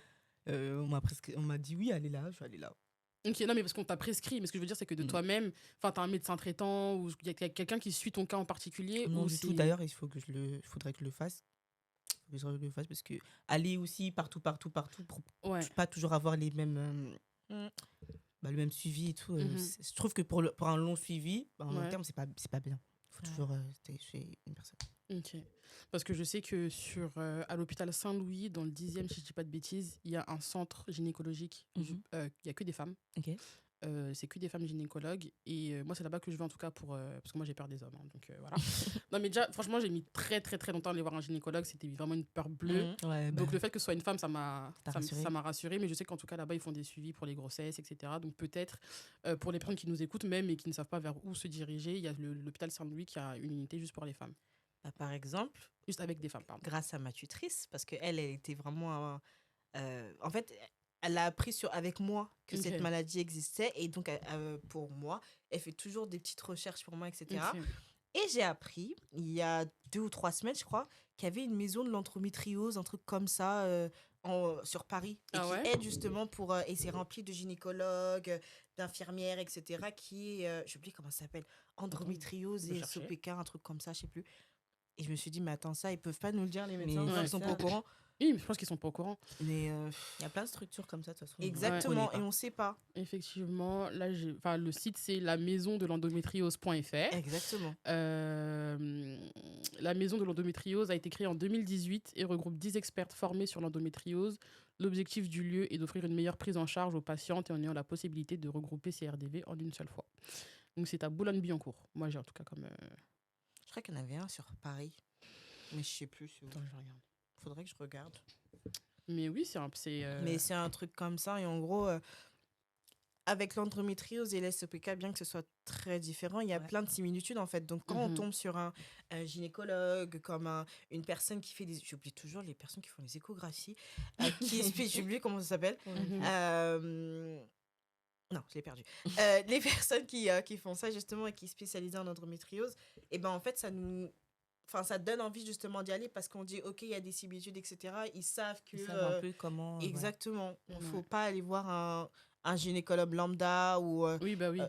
On m'a dit oui, allez là, je suis allée là. Ok, non mais parce qu'on t'a prescrit, mais ce que je veux dire c'est que de toi-même, enfin t'as un médecin traitant ou il y a quelqu'un qui suit ton cas en particulier Non, ou du tout. D'ailleurs, il faudrait que je le fasse. Parce que aller aussi partout pour Ouais. pas toujours avoir les mêmes le même suivi et tout. Je trouve que pour un long suivi, en long Ouais. terme, c'est pas bien. Il faut toujours rester chez une personne. Ok. Parce que je sais que à l'hôpital Saint-Louis, dans le 10e, si je dis pas de bêtises, il y a un centre gynécologique. Il y a que des femmes. Ok. C'est que des femmes gynécologues. Et moi, c'est là-bas que je vais en tout cas parce que moi, j'ai peur des hommes. Hein, donc voilà. Non, mais déjà, franchement, j'ai mis très, très, très longtemps à aller voir un gynécologue. C'était vraiment une peur bleue. Ouais, Donc le fait que ce soit une femme, ça m'a rassurée. rassurée. Mais je sais qu'en tout cas, là-bas, ils font des suivis pour les grossesses, etc. Donc peut-être, pour les personnes qui nous écoutent même et qui ne savent pas vers où se diriger, il y a l'hôpital Saint-Louis qui a une unité juste pour les femmes. Bah, par exemple, Juste avec des femmes, pardon. grâce à ma tutrice, parce qu'elle était vraiment. En fait, elle a appris avec moi que cette Ok. maladie existait. Et donc, pour moi, elle fait toujours des petites recherches pour moi, etc. Ok. Et j'ai appris, il y a 2 ou 3 semaines, je crois, qu'il y avait une maison de l'endométriose, un truc comme ça, sur Paris. Et Ah qui ouais aide justement pour. Et c'est rempli de gynécologues, d'infirmières, etc. Qui est. J'oublie comment ça s'appelle. Endométriose Je vais et chercher. SOPK, un truc comme ça, je sais plus. Et je me suis dit, mais attends, ça, ils peuvent pas nous le dire, les médecins, Mais ils sont ça- pas au courant. Oui, mais je pense qu'ils sont pas au courant. Mais Il y a plein de structures comme ça, de toute façon. exactement, On connaît et on sait pas. Effectivement, là, le site, c'est la maison de l'endométriose.fr. Exactement. La maison de l'endométriose a été créée en 2018 et regroupe 10 expertes formées sur l'endométriose. L'objectif du lieu est d'offrir une meilleure prise en charge aux patientes et en ayant la possibilité de regrouper ces RDV en une seule fois. Donc, c'est à Boulogne-Billancourt. Moi, j'ai en tout cas comme... Je crois qu'il y en avait un sur Paris. Mais je sais plus. Attends, je regarde. Faudrait que je regarde. Mais oui, c'est... Mais c'est un truc comme ça. Et en gros, avec l'endométriose et l'SOPK, bien que ce soit très différent, il y a Ouais. plein de similitudes en fait. Donc quand on Mhm. tombe sur un gynécologue, comme une personne qui fait des... J'oublie toujours les personnes qui font les échographies. J'oublie comment ça s'appelle. Mhm. Non, je l'ai perdu. Les personnes qui font ça justement et qui spécialisent en endométriose, et ben en fait, ça donne envie justement d'y aller parce qu'on dit, ok, il y a des similitudes, etc. Ils savent que... Ils savent un peu comment. exactement. Il ne Ouais. faut pas aller voir un gynécologue lambda ou... Oui, bah oui.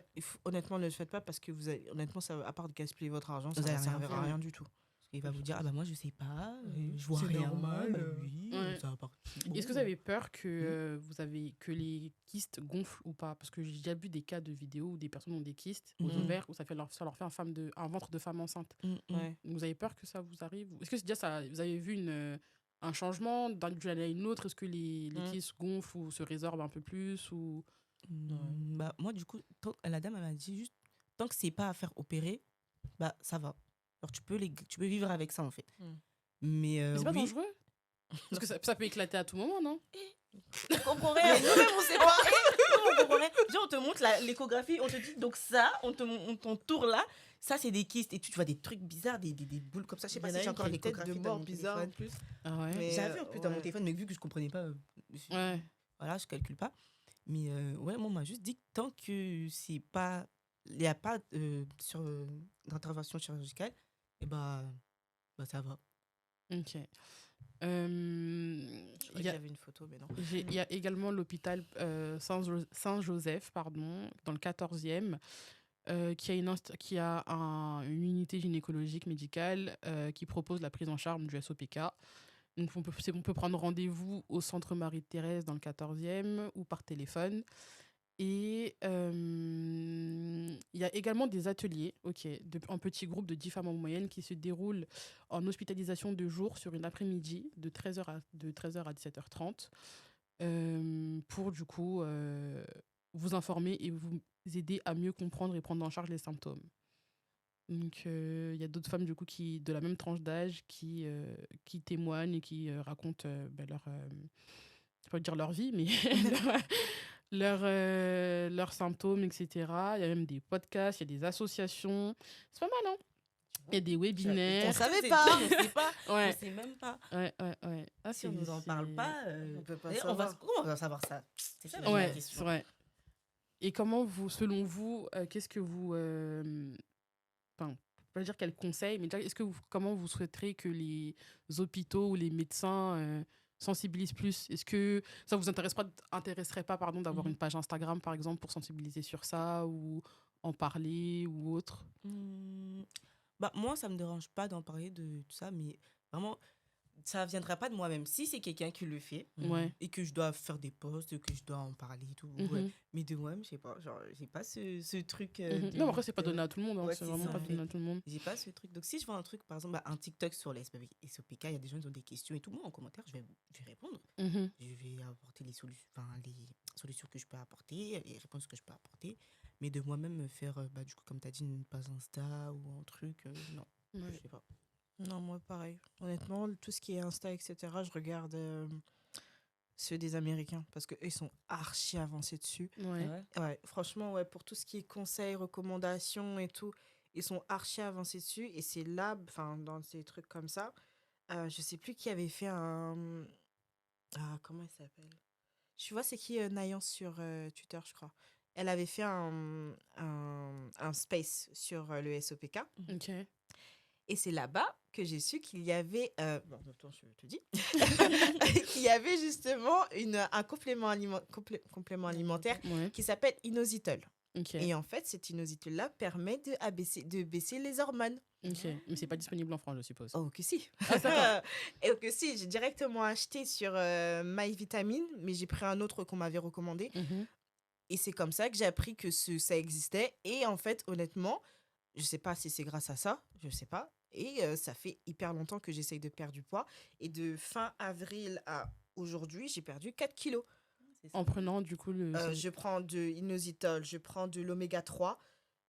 honnêtement, ne le faites pas parce que honnêtement, ça, à part de gaspiller votre argent, ça Vous ne allez rien servira à faire. rien du tout. Il va vous dire, ah bah moi je sais pas, je vois C'est rien. normal, Bah oui, Ouais. ça va partir. Est-ce que vous avez peur que que les kystes gonflent ou pas? Parce que j'ai déjà vu des cas de vidéos où des personnes ont des kystes aux Mhm. ovaires où ça leur fait un ventre de femme enceinte. Ouais. Vous avez peur que ça vous arrive? Est-ce que déjà vous avez vu un changement d'une année à une autre? Est-ce que les kystes gonflent ou se résorbent un peu plus ou... Bah, moi, du coup, la dame elle m'a dit juste, tant que c'est pas à faire opérer, bah ça va. Alors, tu peux vivre avec ça en fait. Mais Mais c'est pas oui, dangereux? Parce que ça peut éclater à tout moment, non? on comprend rien. Mais nous-mêmes, on sait pas. On comprend rien. Genre, on te montre l'échographie, on te dit, donc ça, on t'entoure là, ça c'est des kystes. Et tu vois des trucs bizarres, des boules comme ça. Je sais pas si j'ai encore l'échographie de dans mort mon bizarre en téléphone. plus. Ah ouais? Mais, J'avais en plus dans mon ouais. téléphone, mais vu que je comprenais pas, Ouais. voilà, je calcule pas. Mais ouais, moi, on m'a juste dit que tant que c'est pas, il n'y a pas d'intervention chirurgicale, et bah ça va. Ok. Je Il crois y a- que j'avais une photo, mais non. Il y a également l'hôpital Saint-Joseph, pardon, dans le 14e, qui a une unité gynécologique médicale qui propose la prise en charge du SOPK. Donc on peut prendre rendez-vous au centre Marie-Thérèse dans le 14e ou par téléphone. Et il y a également des ateliers en petits groupes de 10 femmes en moyenne qui se déroulent en hospitalisation de jour sur une après-midi de 13h à 17h30 pour du coup vous informer et vous aider à mieux comprendre et prendre en charge les symptômes. Donc il y a d'autres femmes du coup de la même tranche d'âge qui témoignent et qui racontent je vais pas dire leur vie, mais leurs symptômes, etc. Il y a même des podcasts, il y a des associations. C'est pas mal, hein? Il y a des On webinaires. savait pas. On sait pas. Ouais. On sait même pas. Ouais. Ah, Si on nous en parle pas, On peut pas d'ailleurs, savoir. comment on va savoir ça? C'est ça la Ouais, vraie c'est question. vrai. Et comment vous, selon vous, qu'est-ce que vous... Enfin, je ne vais pas dire quel conseil, mais déjà, comment vous souhaiterez que les hôpitaux ou les médecins sensibilisent plus? Est-ce que ça vous intéresserait pas pardon, d'avoir une page Instagram, par exemple, pour sensibiliser sur ça ou en parler ou autre? Bah, moi, ça me dérange pas d'en parler de tout ça, mais vraiment, ça viendra pas de moi-même. Si c'est quelqu'un qui le fait Ouais. et que je dois faire des posts, que je dois en parler et tout, Mhm. ouais. Mais de moi-même, je sais pas, genre, j'ai pas ce truc. Mhm. Non, après, c'est pas donné à tout le monde. Hein, Ouais, c'est c'est vraiment ça, pas en fait. donné à tout le monde. J'ai pas ce truc. Donc, si je vois un truc, par exemple, un TikTok sur les SOPK, il y a des gens qui ont des questions et tout, moi, en commentaire, je vais répondre. Mhm. Je vais apporter les solutions que je peux apporter, les réponses que je peux apporter. Mais de moi-même me faire, du coup, comme tu as dit, une page Insta ou un truc, non, Ouais. je sais pas. Non, moi, pareil. Honnêtement, tout ce qui est Insta, etc., je regarde ceux des Américains parce qu'eux, ils sont archi avancés dessus. Ouais. Ouais, franchement, ouais, pour tout ce qui est conseils, recommandations et tout, ils sont archi avancés dessus. Et c'est là, enfin, dans ces trucs comme ça, je sais plus qui avait fait un... Ah, comment elle s'appelle? Tu vois, c'est qui Naïance sur Twitter, je crois. Elle avait fait un space sur le SOPK. Ok. Et c'est là-bas que j'ai su qu'il y avait... bon, attends, je te dis. qu'il y avait justement un complément alimentaire Ouais. qui s'appelle inositol. Ok. Et en fait, cet inositol-là permet de baisser les hormones. Ok. Mais c'est pas disponible en France, je suppose. Oh, que si. Ah, d'accord. Et que si, j'ai directement acheté sur MyVitamine, mais j'ai pris un autre qu'on m'avait recommandé. Mhm. Et c'est comme ça que j'ai appris que ça existait. Et en fait, honnêtement, je sais pas si c'est grâce à ça, je sais pas. Et ça fait hyper longtemps que j'essaye de perdre du poids. Et de fin avril à aujourd'hui, j'ai perdu 4 kilos. En prenant du coup le... Je prends de inositol, je prends de l'oméga 3,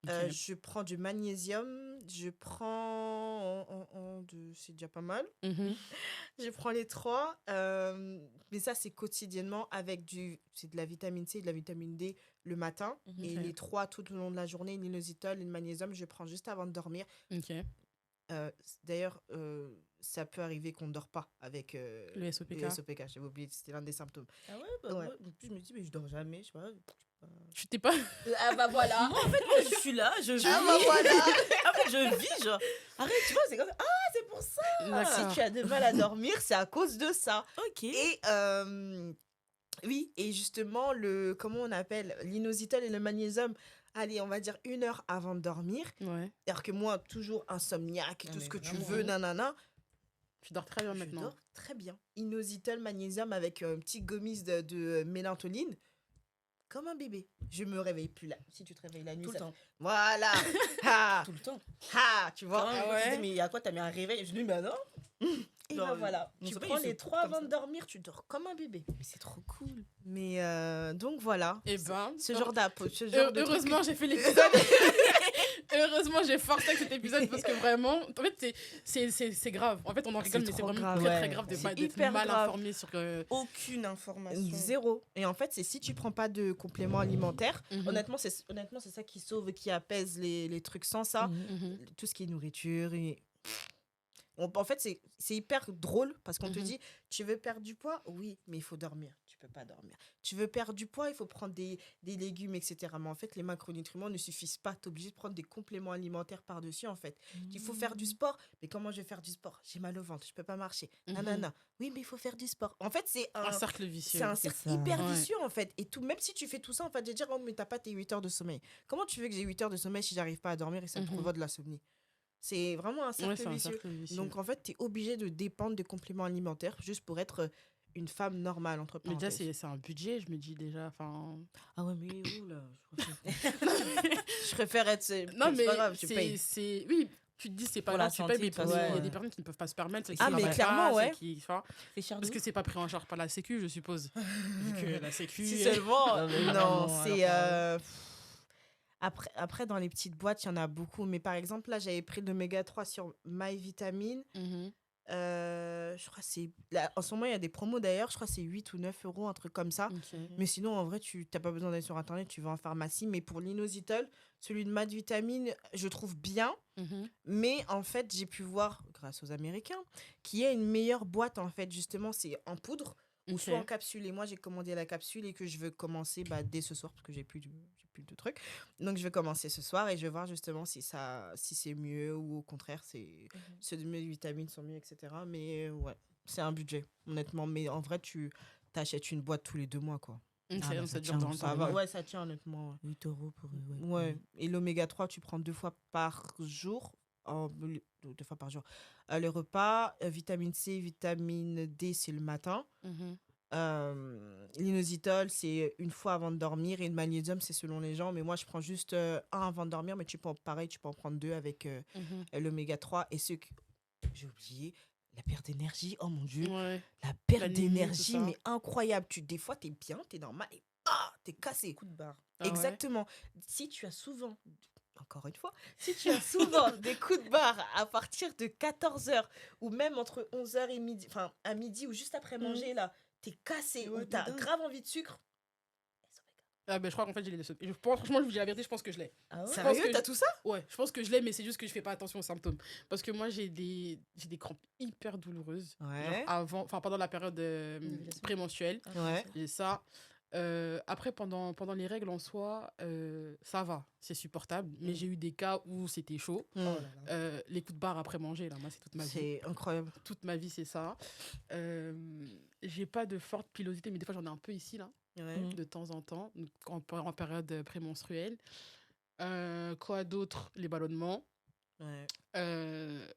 Ok. je prends du magnésium, je prends... c'est déjà pas mal. Mhm. Je prends les 3, mais ça, c'est quotidiennement avec c'est de la vitamine C et de la vitamine D le matin. Et Ok. les 3 tout au long de la journée, l'inositol et le magnésium, je prends juste avant de dormir. Ok. D'ailleurs, ça peut arriver qu'on ne dort pas avec Le SOPK. le SOPK. J'avais oublié, c'était l'un des symptômes. Ah ouais, Ouais. En plus, je me dis, mais je dors jamais, je sais pas. Tu t'es pas... Ah bah voilà. Moi, je suis là, je vis. Ah bah voilà. Après, je vis, genre. Arrête, tu vois, c'est comme ça. Ah, c'est pour ça. D'accord. Si tu as de mal à dormir, c'est à cause de ça. Ok. Et oui, et justement, comment on appelle l'inositol et le magnésium, allez, on va dire 1 heure avant de dormir. Ouais. Alors que moi, toujours insomniaque, Ah, tout mais ce que tu vraiment, veux, nanana. Tu dors très bien Je maintenant. dors très bien. Inositol, magnésium avec un petit gommis de mélantoline. Comme un bébé. Je me réveille plus là. Si tu te réveilles la nuit, Tout le ça- temps. Voilà. Ha. Tout le temps. Ha. Tu vois. Ah ouais. ouais. Mais à quoi t'as mis un réveil? Je dis, mais non. Et Genre, ben voilà. mon Tu sommeil, prends il se les coupe 3 comme avant ça. de dormir, tu dors comme un bébé. Mais c'est trop cool. Mais donc voilà. Eh ben... Ce genre de truc. Heureusement, j'ai fait l'épisode. Heureusement, j'ai forcé avec cet épisode parce que vraiment, en fait, c'est grave. En fait, on en rigole, mais c'est trop vraiment grave. très, très Ouais. grave C'est d'être hyper mal grave. informé sur... Aucune information. Zéro. Et en fait, c'est si tu prends pas de compléments alimentaires, Mhm. honnêtement, c'est ça qui sauve, qui apaise les trucs. Sans ça, Mhm. tout ce qui est nourriture. En fait, c'est hyper drôle parce qu'on te Mhm. dit, tu veux perdre du poids? Oui, mais il faut dormir. Tu peux pas dormir. Tu veux perdre du poids? Il faut prendre des légumes, etc. Mais en fait, les macronutriments ne suffisent pas. Tu es obligé de prendre des compléments alimentaires par-dessus, en fait. Il faut faire du sport. Mais comment je vais faire du sport? J'ai mal au ventre, je peux pas marcher. Mhm. Nanana. Oui, mais il faut faire du sport. En fait, c'est Un cercle vicieux. c'est un c'est cercle ça. hyper Ouais. vicieux, en fait. Et tout, même si tu fais tout ça, en fait, je vais dire, oh, mais t'as pas tes 8 heures de sommeil. Comment tu veux que j'ai 8 heures de sommeil si j'arrive pas à dormir et ça me Mhm. provoque de l'insomnie? C'est vraiment un cercle Ouais, c'est un vicieux. cercle vicieux. Donc, en fait, tu es obligé de dépendre des compléments alimentaires juste pour être une femme normale, entre Mais déjà, parenthèses. c'est un budget, je me dis déjà. Enfin... Ah ouais, mais où là? Je préfère être... Non, c'est mais pas grave, je paye. oui, tu te dis c'est pas Pour la grave, tu santé, payes, mais de toute parce qu'il y a façon, des personnes qui ne peuvent pas se permettre. Ah, mais travaillent clairement, pas, ouais. enfin, C'est cher parce que c'est pas pris en charge par la Sécu, je suppose. Vu que la Sécu... Si seulement... Non, mais non, vraiment, c'est... alors, Après, dans les petites boîtes, il y en a beaucoup. Mais par exemple, là, j'avais pris l'oméga 3 sur MyVitamine. Mhm. Je crois que c'est... Là, en ce moment, il y a des promos d'ailleurs. Je crois que c'est 8 ou 9 euros, un truc comme ça. Ok. Mais sinon, en vrai, tu n'as pas besoin d'aller sur Internet, tu vas en pharmacie. Mais pour l'inositol, celui de MyVitamine, je trouve bien. Mhm. Mais en fait, j'ai pu voir, grâce aux Américains, qu'il y a une meilleure boîte, en fait, justement, c'est en poudre, ou soit Ok. en capsule. Et moi, j'ai commandé la capsule et que je veux commencer dès ce soir parce que j'ai plus de trucs. Donc, je vais commencer ce soir et je vais voir justement si c'est mieux ou au contraire, mes vitamines sont mieux, etc. Mais ouais, c'est un budget, honnêtement. Mais en vrai, tu t'achètes une boîte tous les 2 mois, quoi. Ok, Ah, bah, donc ça ça dure tient dans le aussi. temps. Ça va, Ouais. ouais, ça tient, honnêtement. Ouais. 8 euros pour. Ouais. Et l'oméga 3, tu prends 2 fois par jour. 2 fois par jour. Le repas, vitamine C, vitamine D, c'est le matin. Mhm. L'inositol, c'est une fois avant de dormir. Et le magnésium, c'est selon les gens. Mais moi, je prends juste un avant de dormir. Mais tu peux en prendre 2 avec Mhm. l'oméga 3. Et j'ai oublié, la perte d'énergie. Oh mon Dieu. Ouais. La perte L'anémie, tout d'énergie, ça. mais incroyable. Des fois, t'es bien, t'es normal. Et t'es cassé. Coup de barre. Ah ouais. Exactement. Si tu as souvent, encore une fois, si tu as souvent des coups de barre à partir de 14h ou même entre 11h et midi, enfin à midi ou juste après manger, là, t'es cassé Ouais, ou de t'as dingue. grave envie de sucre. Ah ben, je crois qu'en fait, j'ai les deux. Et franchement, je vous dis la vérité, je pense que je l'ai. Ah ouais? pense Sérieux, que t'as tout ça? Ouais, je pense que je l'ai, mais c'est juste que je fais pas attention aux symptômes. Parce que moi, j'ai des crampes hyper douloureuses. Ouais. Genre pendant la période Ovulation. prémenstruelle. Ah, Ouais. J'ai ça. Après, pendant les règles en soi, ça va, c'est supportable. Mais j'ai eu des cas où c'était chaud. Mm. Oh là là. Les coups de barre après manger, là, moi, c'est toute ma vie. C'est incroyable. Toute ma vie, c'est ça. J'ai pas de forte pilosité, mais des fois, j'en ai un peu ici, là, Ouais. Mm. de temps en temps, donc en période prémenstruelle. Quoi d'autre? Les ballonnements. Ouais.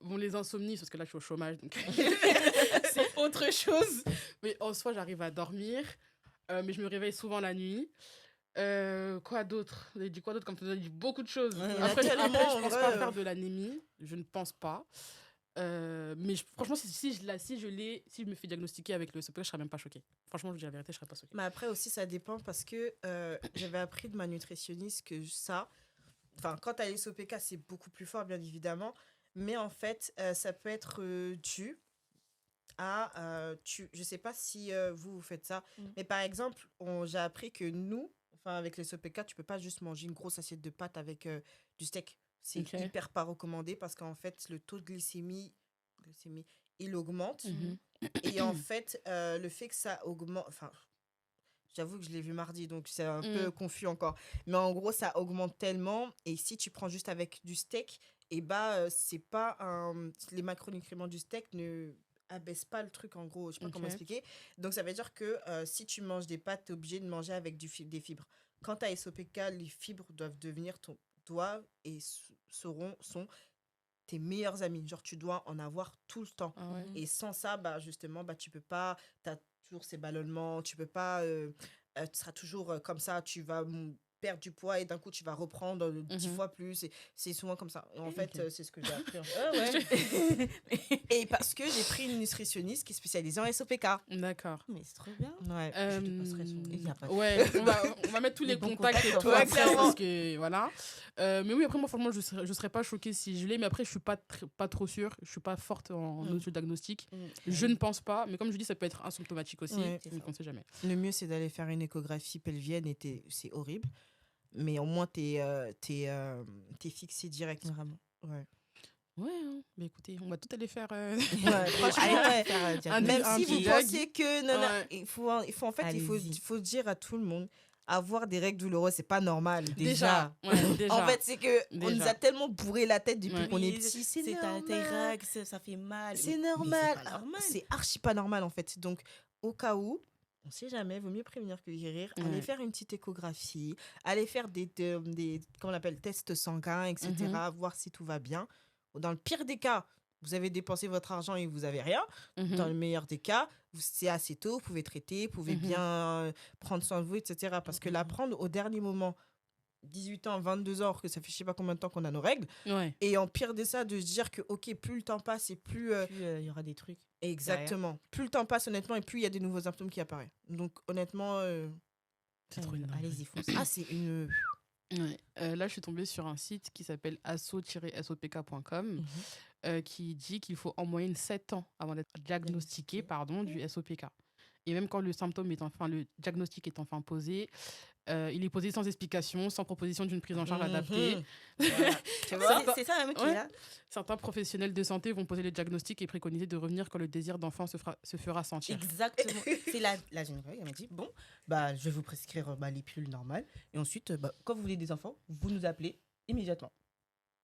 Bon, les insomnies, parce que là, je suis au chômage, donc c'est autre chose. Mais en soi, j'arrive à dormir. Mais je me réveille souvent la nuit. Quoi d'autre? Vous avez dit quoi d'autre? Comme tu as dit, beaucoup de choses. Ouais, il y en a Après, tellement, je en pense vrai, pas faire de l'anémie. Je ne pense pas. Mais franchement, si je me fais diagnostiquer avec le SOPK, je serais même pas choquée. Franchement, je vous dis la vérité, je serais pas choquée. Mais après aussi, ça dépend parce que j'avais appris de ma nutritionniste que quand tu as les SOPK, c'est beaucoup plus fort, bien évidemment. Mais en fait, ça peut être dû à. Je sais pas si vous faites ça, mais par exemple, j'ai appris que nous, avec les SOPK, tu peux pas juste manger une grosse assiette de pâtes avec du steak. C'est Ok. hyper pas recommandé parce qu'en fait, le taux de glycémie, il augmente. Mhm. Et en fait, le fait que ça augmente. Enfin, j'avoue que je l'ai vu mardi, donc c'est un peu confus encore. Mais en gros, ça augmente tellement. Et si tu prends juste avec du steak, c'est pas les macronutriments du steak ne abaissent pas le truc, en gros. Je sais pas comment Ok. expliquer. Donc, ça veut dire que si tu manges des pâtes, tu es obligé de manger avec des fibres. Quand tu as SOPK, les fibres doivent et sont tes meilleurs amis. Genre, tu dois en avoir tout le temps. Ah ouais. Et sans ça, justement, tu peux pas, tu as toujours ces ballonnements, tu peux pas, tu seras toujours comme ça, tu vas perdre du poids et d'un coup, tu vas reprendre 10 fois plus. Et c'est souvent comme ça. Et en fait, Ok. c'est ce que j'ai appris. Ah ouais. Et parce que j'ai pris une nutritionniste qui est spécialisée en SOPK. D'accord. Mais c'est trop bien. Ouais. Je te passerai son. Il y a pas de- Ouais, on va mettre tous Les les bons contacts et contacts, tout ouais, après, clairement. parce que voilà. Mais oui, après moi franchement je serais pas choquée si je l'ai, mais après je suis pas trop sûre, je suis pas forte en autodiagnostic. Je ne pense pas, mais comme je dis ça peut être asymptomatique aussi, Ouais. donc on sait jamais. Le mieux, c'est d'aller faire une échographie pelvienne et c'est horrible. Mais au moins, t'es fixé direct. Vraiment. Ouais. Ouais, hein. Mais écoutez, on va tout aller faire. Ouais, franchement, ouais. Un Même un si vous diag. pensez que non, Ouais. il faut en fait Allez-y. il faut dire à tout le monde, avoir des règles douloureuses, c'est pas normal. Déjà. Ouais, déjà. En fait, c'est que on nous Déjà. a tellement bourré la tête depuis Ouais. qu'on est Oui, petit, c'est tes normal. règles, ça fait mal. C'est Mais normal. c'est pas normal. C'est archi pas normal en fait. Donc au cas où, on sait jamais, vaut mieux prévenir que guérir. Ouais. Allez faire une petite échographie, allez faire des comment on appelle, tests sanguins, etc. Voir si tout va bien. Dans le pire des cas, vous avez dépensé votre argent et vous avez rien. Mhm. Dans le meilleur des cas, c'est assez tôt, vous pouvez traiter, vous pouvez bien prendre soin de vous, etc. Parce que l'apprendre au dernier moment, 18 ans, 22 ans, que ça fait je sais pas combien de temps qu'on a nos règles, Ouais. et en pire de ça, de se dire que ok, plus le temps passe et plus... Puis, il y aura des trucs. exactement. Plus le temps passe, honnêtement, et plus il y a des nouveaux symptômes qui apparaissent. Donc, honnêtement... C'est trop une dinguerie. Allez-y, foncez. Ah, c'est une... Ouais. Là, je suis tombée sur un site qui s'appelle asso-sopk.com qui dit qu'il faut en moyenne 7 ans avant d'être diagnostiqué du SOPK. Et même quand le diagnostic est enfin posé, il est posé sans explication, sans proposition d'une prise en charge adaptée. Voilà. Tu vois? C'est ça, même qui Ouais. est là. Certains professionnels de santé vont poser le diagnostic et préconiser de revenir quand le désir d'enfant se fera sentir. Exactement. C'est la gynécologue, elle m'a dit, bon, bah, je vais vous prescrire les pilules normales. Et ensuite, quand vous voulez des enfants, vous nous appelez immédiatement.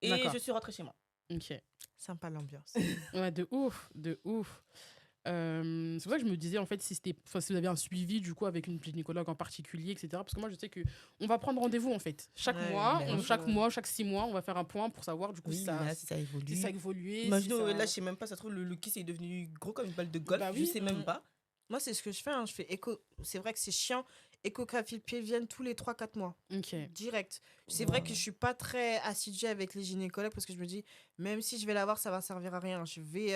Et D'accord. je suis rentrée chez moi. Ok. Sympa l'ambiance. Ouais, de ouf, de ouf. C'est pour ça que je me disais, en fait, si vous avez un suivi, du coup, avec une gynécologue en particulier, etc. Parce que moi, je sais qu'on va prendre rendez-vous, en fait. Chaque Ouais, mois, bien chaque 6 mois, on va faire un point pour savoir, du coup, Oui, si ça, là, si ça évolue. si ça a évolué. Imagine, si ça... là, je sais même pas, ça se trouve, le kiss est devenu gros comme une balle de golf. Bah Je oui. sais même pas. Moi, c'est ce que je fais. Je fais écho. C'est vrai que c'est chiant. Échographie pelvienne tous les 3-4 mois. Ok. Direct. C'est vrai que je suis pas très assidue avec les gynécologues parce que je me dis, même si je vais l'avoir, ça va servir à rien. Je vais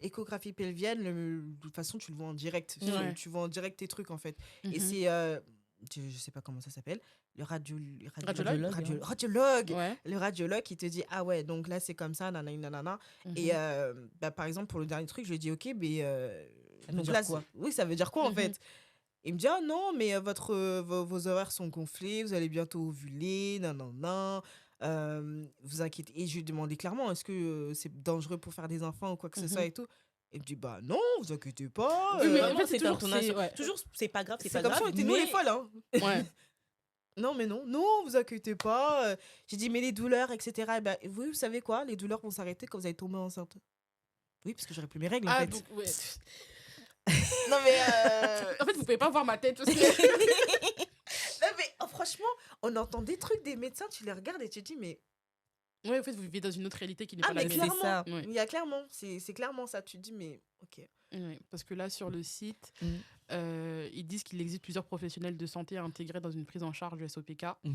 échographie pelvienne, de toute façon, tu le vois en direct. Ouais. Tu vois en direct tes trucs, en fait. Et Mhm. c'est, je sais pas comment ça s'appelle, le Radiologue. radiologue. Ouais. Le radiologue qui te dit, ah ouais, donc là, c'est comme ça, nanana, nanana. Mhm. Et par exemple, pour le dernier truc, je lui ai dit, ok, mais. Ça veut Donc dire là, quoi oui, ça veut dire quoi, en Mhm. fait? Il me dit, ah non, mais vos ovaires sont gonflés, vous allez bientôt ovuler, nanana. Vous inquiétez. Et je lui ai demandé clairement, est-ce que c'est dangereux pour faire des enfants ou quoi que ce soit et tout? Il me dit, bah non, vous inquiétez pas. Oui, mais en Vraiment, fait, c'est toujours... intonation. ouais. Toujours, c'est pas grave, c'est c'est pas comme grave. ça, on était nous les mais- folles, hein. Ouais. Non, mais non, vous inquiétez pas. J'ai dit, mais les douleurs, etc. Eh ben, vous savez quoi? Les douleurs vont s'arrêter quand vous allez tomber enceinte. Oui, parce que j'aurai plus mes règles, en Ah, fait. donc, ouais. Non, mais. En fait, vous pouvez pas voir ma tête. Parce que... Non, mais franchement, on entend des trucs des médecins, tu les regardes et tu te dis, mais. Ouais, en fait, vous vivez dans une autre réalité qui n'est Ah, pas mais la mienne. clairement, ça. Ouais. il y a clairement, c'est clairement ça. Tu te dis, mais ok. Ouais, parce que là, sur le site, Mhm. ils disent qu'il existe plusieurs professionnels de santé à intégrer dans une prise en charge du SOPK. Mhm.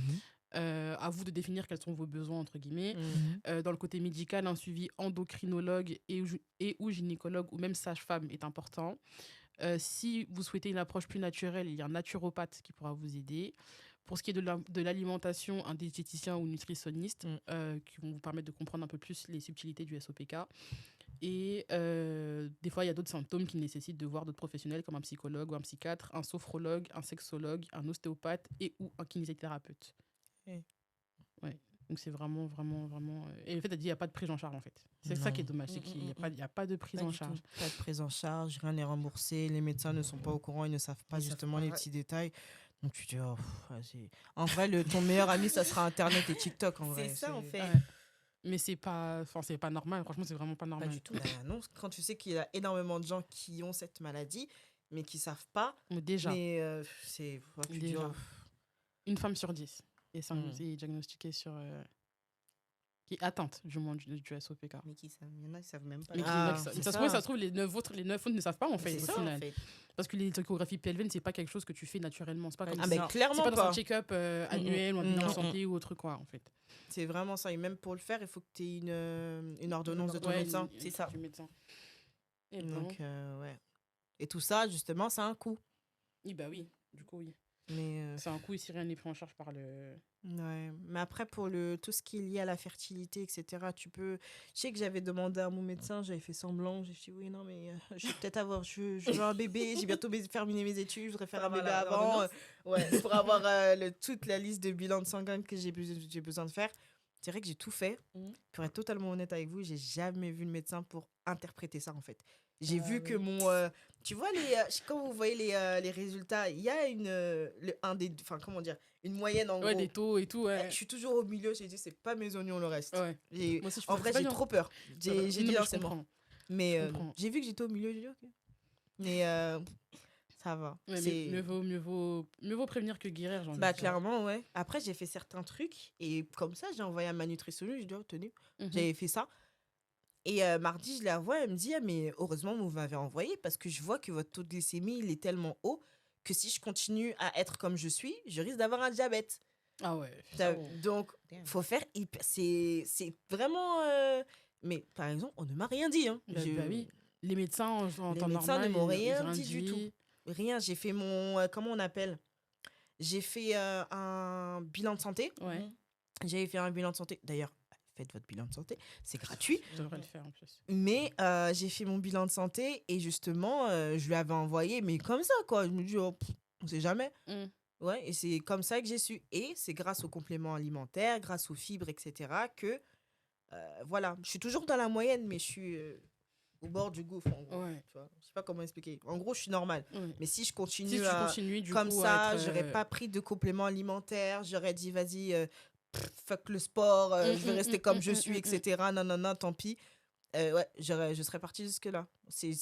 À vous de définir quels sont vos besoins, entre guillemets. Mhm. Dans le côté médical, un suivi endocrinologue ou gynécologue ou même sage-femme est important. Si vous souhaitez une approche plus naturelle, il y a un naturopathe qui pourra vous aider. Pour ce qui est de l'alimentation, un diététicien ou nutritionniste qui vont vous permettre de comprendre un peu plus les subtilités du SOPK. Et des fois, il y a d'autres symptômes qui nécessitent de voir d'autres professionnels comme un psychologue ou un psychiatre, un sophrologue, un sexologue, un ostéopathe et ou un kinésithérapeute. Oui. Ouais. Donc c'est vraiment, vraiment, vraiment... Et en fait, elle dit qu'il n'y a pas de prise en charge, en fait. C'est ça qui est dommage, c'est qu'il n'y a pas de prise Pas en du tout. charge. Pas de prise en charge, rien n'est remboursé. Les médecins ne sont pas au courant, ils ne savent pas Ils savent justement pas, les ouais. petits détails. Donc tu te dis, oh, vas-y. En vrai, ton meilleur ami, ça sera Internet et TikTok, en vrai. C'est ça, en fait. Ouais. Mais c'est pas normal, franchement, c'est vraiment pas Pas normal. du tout. Bah non, quand tu sais qu'il y a énormément de gens qui ont cette maladie, mais qui savent pas. Mais déjà, Mais c'est. Tu te dis, Déjà. oh, une femme sur 10 est Mm. diagnostiquée sur... qui est atteinte du monde du SOPK. Mais qui savent, il y en a qui savent même pas. Mais Ah, ça c'est se ça. trouve, ça se trouve, les 9 autres ne savent pas, en fait, C'est au ça, final. en fait. Parce que les échographies pelviennes, c'est pas quelque chose que tu fais naturellement. C'est pas comme ah, ça. mais ça. C'est clairement pas dans un pas. check-up annuel ou un bilan Mm. santé ou autre quoi, en fait. C'est vraiment ça. Et même pour le faire, il faut que tu aies une ordonnance de ton Ouais, médecin. c'est ça. Du médecin. Et bon. Donc, ouais. Et tout ça, justement, ça a un coût. Oui, bah oui, du coup, oui. Mais C'est un coût ici, rien n'est pris en charge par le... ouais. Mais après, pour tout ce qui est lié à la fertilité, etc., tu peux. Je sais que j'avais demandé à mon médecin, j'avais fait semblant. J'ai dit, oui, non, mais je vais peut-être avoir. Je veux un bébé, j'ai bientôt terminé mes études, je voudrais faire un Pour bébé avoir avant. l'ordonnance. Ouais, pour avoir toute la liste de bilans de sanguin que j'ai besoin de faire. C'est vrai que j'ai tout fait. Mhm. Pour être totalement honnête avec vous, j'ai jamais vu le médecin pour interpréter ça, en fait. J'ai Ah vu que oui. mon. Tu vois, quand vous voyez les résultats, il y a comment dire, une moyenne en Ouais, gros. des taux et tout, ouais. Je suis toujours au milieu, j'ai dit, c'est pas mes oignons le reste. Ouais. Et Moi aussi, je en fais vrai, très j'ai bien. trop peur. C'est vrai. J'ai Non, dit, mais non, je c'est bon. comprends. Mais Je comprends. j'ai vu que j'étais au milieu, j'ai dit, ok. Mais ça va. Ouais, C'est- mieux vaut prévenir que guérir, j'ai envie Bah, de dire. clairement, ouais. Après, j'ai fait certains trucs et comme ça, j'ai envoyé à ma nutritionniste, j'ai dit, oh, tenez, Mhm. j'avais fait ça. Et mardi, je la vois, elle me dit, ah, mais heureusement, vous m'avez envoyé parce que je vois que votre taux de glycémie, il est tellement haut que si je continue à être comme je suis, je risque d'avoir un diabète. Ah ouais. Donc, Damn. faut faire c'est vraiment mais par exemple on ne m'a rien dit hein. Bah oui. Les médecins, en temps médecins normal, ne m'ont ils rien ont dit du tout. Rien, j'ai fait mon comment on appelle, j'ai fait un bilan de santé. Ouais, J'avais fait un bilan de santé, d'ailleurs faites votre bilan de santé, c'est gratuit. je devrais le faire en plus. Mais j'ai fait mon bilan de santé et justement je lui avais envoyé mais comme ça quoi, je me dis oh, on sait jamais. Mm. Ouais, et c'est comme ça que j'ai su. Et c'est grâce aux compléments alimentaires, grâce aux fibres, etc., que, voilà, je suis toujours dans la moyenne, mais je suis au bord du gouffre, en gros. Ouais. Tu vois, je sais pas comment expliquer. En gros, je suis normale. Ouais. Mais si je Si continue tu continues, du comme coup, ça, à être. j'aurais pas pris de compléments alimentaires, j'aurais dit, vas-y, fuck le sport, je vais rester comme je suis, etc. Non, non, non, tant pis. Ouais, je serais partie jusque-là.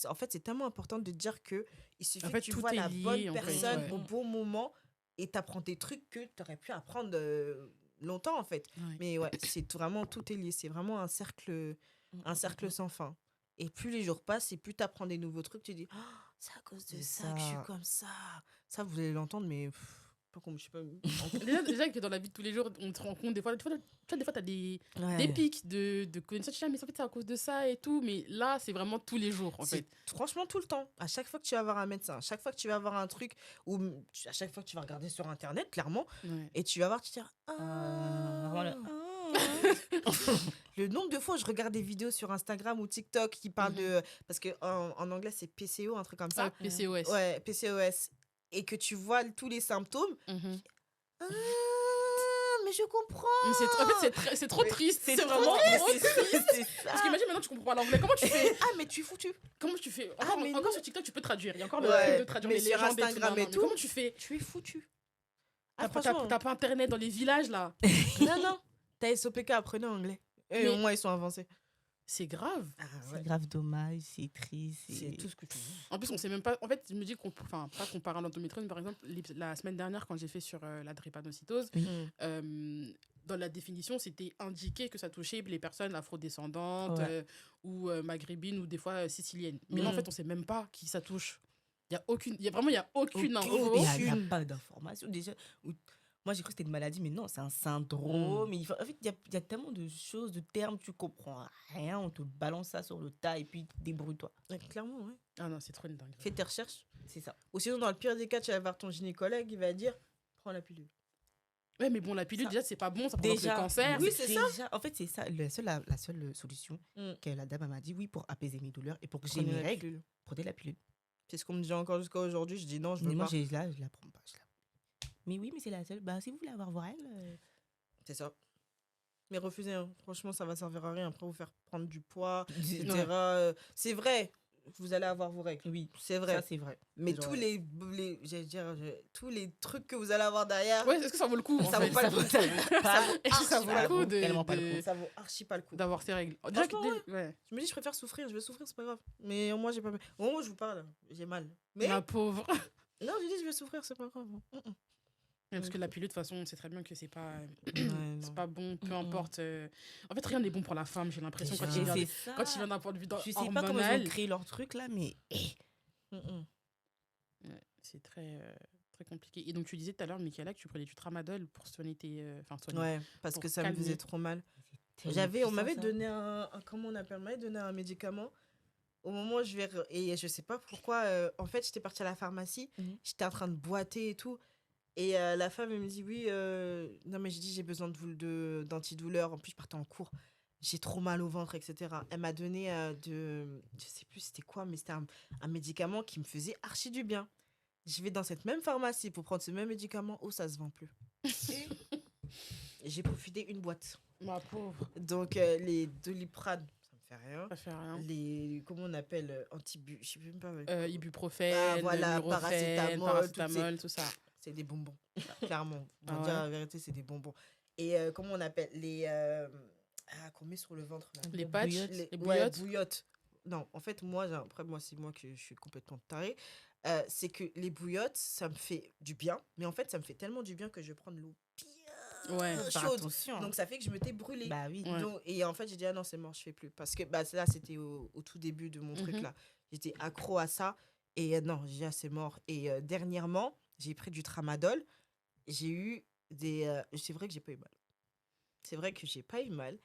En fait, c'est tellement important de dire que il suffit En que fait, tu tout vois est la bonne lié, en fait. personne Ouais. au bon moment et t'apprends des trucs que tu aurais pu apprendre longtemps, en fait. Ouais. Mais ouais, vraiment, tout est lié. C'est vraiment un cercle sans fin. Et plus les jours passent et plus tu apprends des nouveaux trucs, tu dis, oh, c'est à cause de C'est ça que je suis ça. comme ça. Ça, vous allez l'entendre, mais pas comme je sais pas. Déjà que dans la vie de tous les jours, on te rend compte, des fois, tu vois, des fois, tu as des Ouais. pics de connaissances. Tu dis, ah, mais en fait, c'est à cause de ça et tout. Mais là, c'est vraiment tous les jours, en C'est fait. franchement tout le temps. À chaque fois que tu vas voir un médecin, à chaque fois que tu vas voir un truc, ou à chaque fois que tu vas regarder sur Internet, clairement, Ouais. et tu vas voir, tu te dis, Vraiment le nombre de fois où je regarde des vidéos sur Instagram ou TikTok qui parlent de... Parce que en anglais, c'est PCO, un truc comme ça. PCOS. Ouais, PCOS. Et que tu vois tous les symptômes. Mhm. Ah, mais je comprends. Mais en fait, c'est trop Mais triste. C'est trop vraiment trop triste. triste. C'est ça. Parce qu'imagine maintenant, tu comprends pas l'anglais. Comment tu fais? Ah, mais tu es foutu. Comment tu fais? Ah, Encore, mais encore non. sur TikTok, tu peux traduire. Il y a encore le Ouais, truc de traduire mais les sur légendes Instagram et et tout. tout, Comment tu fais? Tu es foutu. T'as Ah, pas, franchement. t'as pas internet dans les villages, là. Non, non. T'as SOPK, apprenez anglais. Et Mais- au moins, ils sont avancés. C'est grave. C'est grave dommage, c'est triste. C'est tout ce que tu veux. En plus, on sait même pas. En fait, je me dis enfin, pas comparer à l'endométriose, mais par exemple, la semaine dernière, quand j'ai fait sur la drépanocytose, dans la définition, c'était indiqué que ça touchait les personnes afrodescendantes Ouais. ou maghrébines ou des fois siciliennes. Mais là, en Mhm. fait, on sait même pas qui ça touche. Il y a aucune info. Il n'y a pas d'informations. Déjà, moi, j'ai cru que c'était une maladie, mais non, c'est un syndrome. En fait, il y a tellement de choses, de termes, tu comprends rien. On te balance ça sur le tas et puis débrouille-toi. Ouais, clairement, ouais. Ah non, c'est trop une dingue. Fais tes recherches. C'est ça. Ou sinon, dans le pire des cas, tu vas voir ton gynécologue, il va dire prends la pilule. Ouais, mais bon, la pilule, Ça- déjà, c'est pas bon, ça provoque le cancer. Oui, c'est ça. Déjà, en fait, c'est ça. La seule solution que la dame elle m'a dit, oui, pour apaiser mes douleurs et pour que j'ai Prenez mes la règles, pilule. prenez la pilule. C'est ce qu'on me dit encore jusqu'à aujourd'hui. Je dis non, je veux Mais moi, pas. je la prends pas. Mais oui, mais c'est la seule. Bah, si vous voulez avoir vos règles. C'est ça. Mais refusez, hein. Franchement, ça va servir à rien. Après, vous faire prendre du poids, etc. Ouais. C'est vrai, vous allez avoir vos règles. Oui, C'est vrai. ça, c'est vrai. Mais Genre, tous j'allais dire, tous les trucs que vous allez avoir derrière, Ouais, est-ce que ça vaut le coup? ça en vaut fait pas le coup. ça vaut pas. Est-ce que ça archi vaut pas le coup tellement pas le coup. Ça vaut archi pas le coup. d'avoir ces règles? Déjà, Franchement, ouais. Je me dis, je préfère souffrir. Je vais souffrir, c'est pas grave. Mais moi, j'ai pas. Au moment où je vous parle, j'ai mal. Mais Ma pauvre. non, j'ai dit, je vais souffrir, c'est pas grave. Parce que la pilule, de toute façon, on sait très bien que c'est pas, Ouais, c'est non. pas bon, peu importe. En fait, rien n'est bon pour la femme, j'ai l'impression, quand Déjà. il vient, Et c'est ça. quand il vient d'un point de vue Je sais pas comment ils hormonal. ont créé leur truc là, mais. Ouais, c'est très, très compliqué. Et donc, tu disais tout à l'heure, Michaela, que tu prenais du tramadol pour soigner enfin, soigner. Ouais, parce Pour que ça me calmer. faisait trop mal. On m'avait donné comment on appelle, on m'avait donné un médicament. Au moment où et je sais pas pourquoi, en fait, j'étais partie à la pharmacie, j'étais en train de boiter et tout. Et la femme, elle me dit, oui, non, mais j'ai dit, j'ai besoin d'antidouleur. En plus, je partais en cours. J'ai trop mal au ventre, etc. Elle m'a donné je sais plus c'était quoi, mais c'était un médicament qui me faisait archi du bien. Je vais dans cette même pharmacie pour prendre ce même médicament. Oh, ça se vend plus. Et j'ai profité une boîte. Ma pauvre. Donc, les Doliprane, ça me fait rien. Ça fait rien. Les, comment on appelle, je sais même pas. Ibuprofène, Ah, voilà, Nurofen, paracétamol, tout ça. C'est des bonbons, clairement. Pour Ah dire ouais. la vérité, c'est des bonbons. Et comment on appelle qu'on met sur le ventre là. Les patchs, bouillottes. les Ouais, bouillottes. bouillottes. Non, en fait, moi, c'est moi que je suis complètement tarée. C'est que les bouillottes, ça me fait du bien. Mais en fait, ça me fait tellement du bien que je vais prendre l'eau bien Ouais. Faire chaude. attention. Donc, ça fait que je m'étais brûlée. Bah oui. Ouais. Donc, et en fait, j'ai dit, ah non, c'est mort, je fais plus. Parce que là, c'était au tout début de mon truc là. J'étais accro à ça. Et non, j'ai dit, ah, c'est mort. Et dernièrement, j'ai pris du tramadol. J'ai eu c'est vrai que j'ai pas eu mal. C'est vrai que j'ai pas eu mal.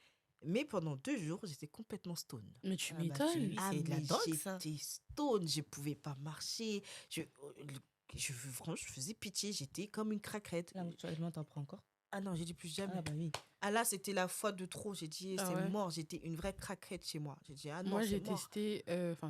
Mais pendant 2 jours, j'étais complètement stone. Mais tu Ah bah, m'étonnes. Oui, c'est de la mais drogue, ça. j'étais stone. Je pouvais pas marcher. Franchement, je faisais pitié. J'étais comme une craquette. Là, actuellement, t'en prends encore. Ah non, j'ai dit plus jamais. Ah bah oui. Ah là, c'était la fois de trop. J'ai dit, Ah c'est ouais. mort. J'étais une vraie craquette chez moi. J'ai dit, ah non, Moi, c'est j'ai mort. testé,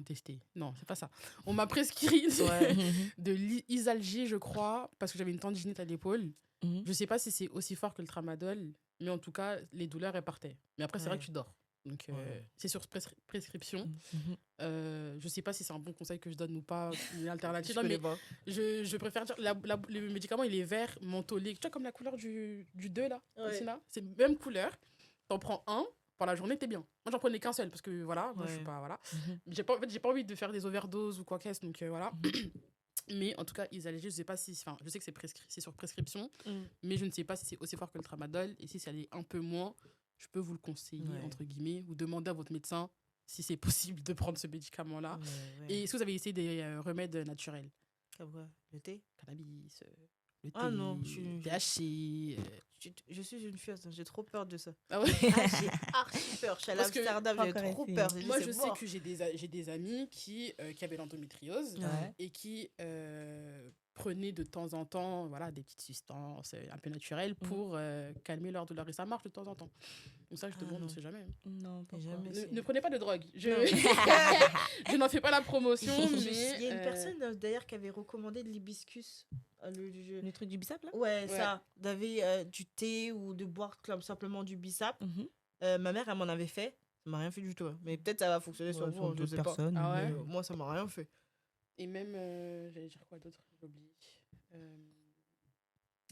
testé. Non, c'est pas ça. On m'a prescrit Ouais. de l'isalgie, je crois, parce que j'avais une tendinite à l'épaule. Mhm. Je sais pas si c'est aussi fort que le tramadol, mais en tout cas, les douleurs, elles partaient. Mais après, c'est vrai Ouais. que tu dors. Donc, Ouais. c'est sur prescription. Mhm. Je sais pas si c'est un bon conseil que je donne ou pas, une alternative. Je Non, mais connais pas. je préfère dire, le médicament, il est vert, mentholé. Tu vois, comme la couleur du 2, là, Ouais. ici, là. C'est même couleur. T'en prends un, pour la journée, t'es bien. Moi, j'en prenais qu'un seul, parce que, voilà, moi, je suis Ouais. pas, voilà. Mhm. En fait, j'ai pas envie de faire des overdoses ou quoi qu'est-ce, donc voilà. Mais en tout cas, isalgie, je sais pas si... Enfin, je sais que c'est sur prescription, mais je ne sais pas si c'est aussi fort que le tramadol. Et si ça l'est un peu moins, je peux vous le conseiller, Ouais. entre guillemets, ou demander à votre médecin si c'est possible de prendre ce médicament-là. Ouais. Et est-ce que vous avez essayé des remèdes naturels? Comme quoi, le thé? Cannabis, le thé, Ah non, THC. Je suis une fille, j'ai trop peur de ça. Ah ouais. Ah, j'ai archi peur. Je suis allée à Parce que- Amsterdam, j'avais Encore trop essayé. peur. J'ai dit, Moi, c'est je sais mort. que j'ai des amis qui avaient l'endométriose Ouais. et qui prenaient de temps en temps voilà, des petites substances un peu naturelles pour calmer leur douleur. Et ça marche de temps en temps. Donc ça, je te Ah demande, on non. ne sait jamais. Non, J'ai pourquoi jamais essayé. Ne prenez pas de drogue. Je, Non. je n'en fais pas la promotion, mais... Il y a une personne d'ailleurs qui avait recommandé de l'hibiscus. Le truc du bissap, là Ouais, Ouais. ça. D'avoir du thé ou de boire comme simplement du bissap. Mhm. Ma mère, elle m'en avait fait. Ça m'a rien fait du tout. Hein. Mais peut-être ça va fonctionner sur Ouais, vous, sur je d'autres sais pas. personnes. Ah ouais. Mais, moi, ça m'a rien fait. Et même, j'allais dire quoi d'autre? J'ai oublié.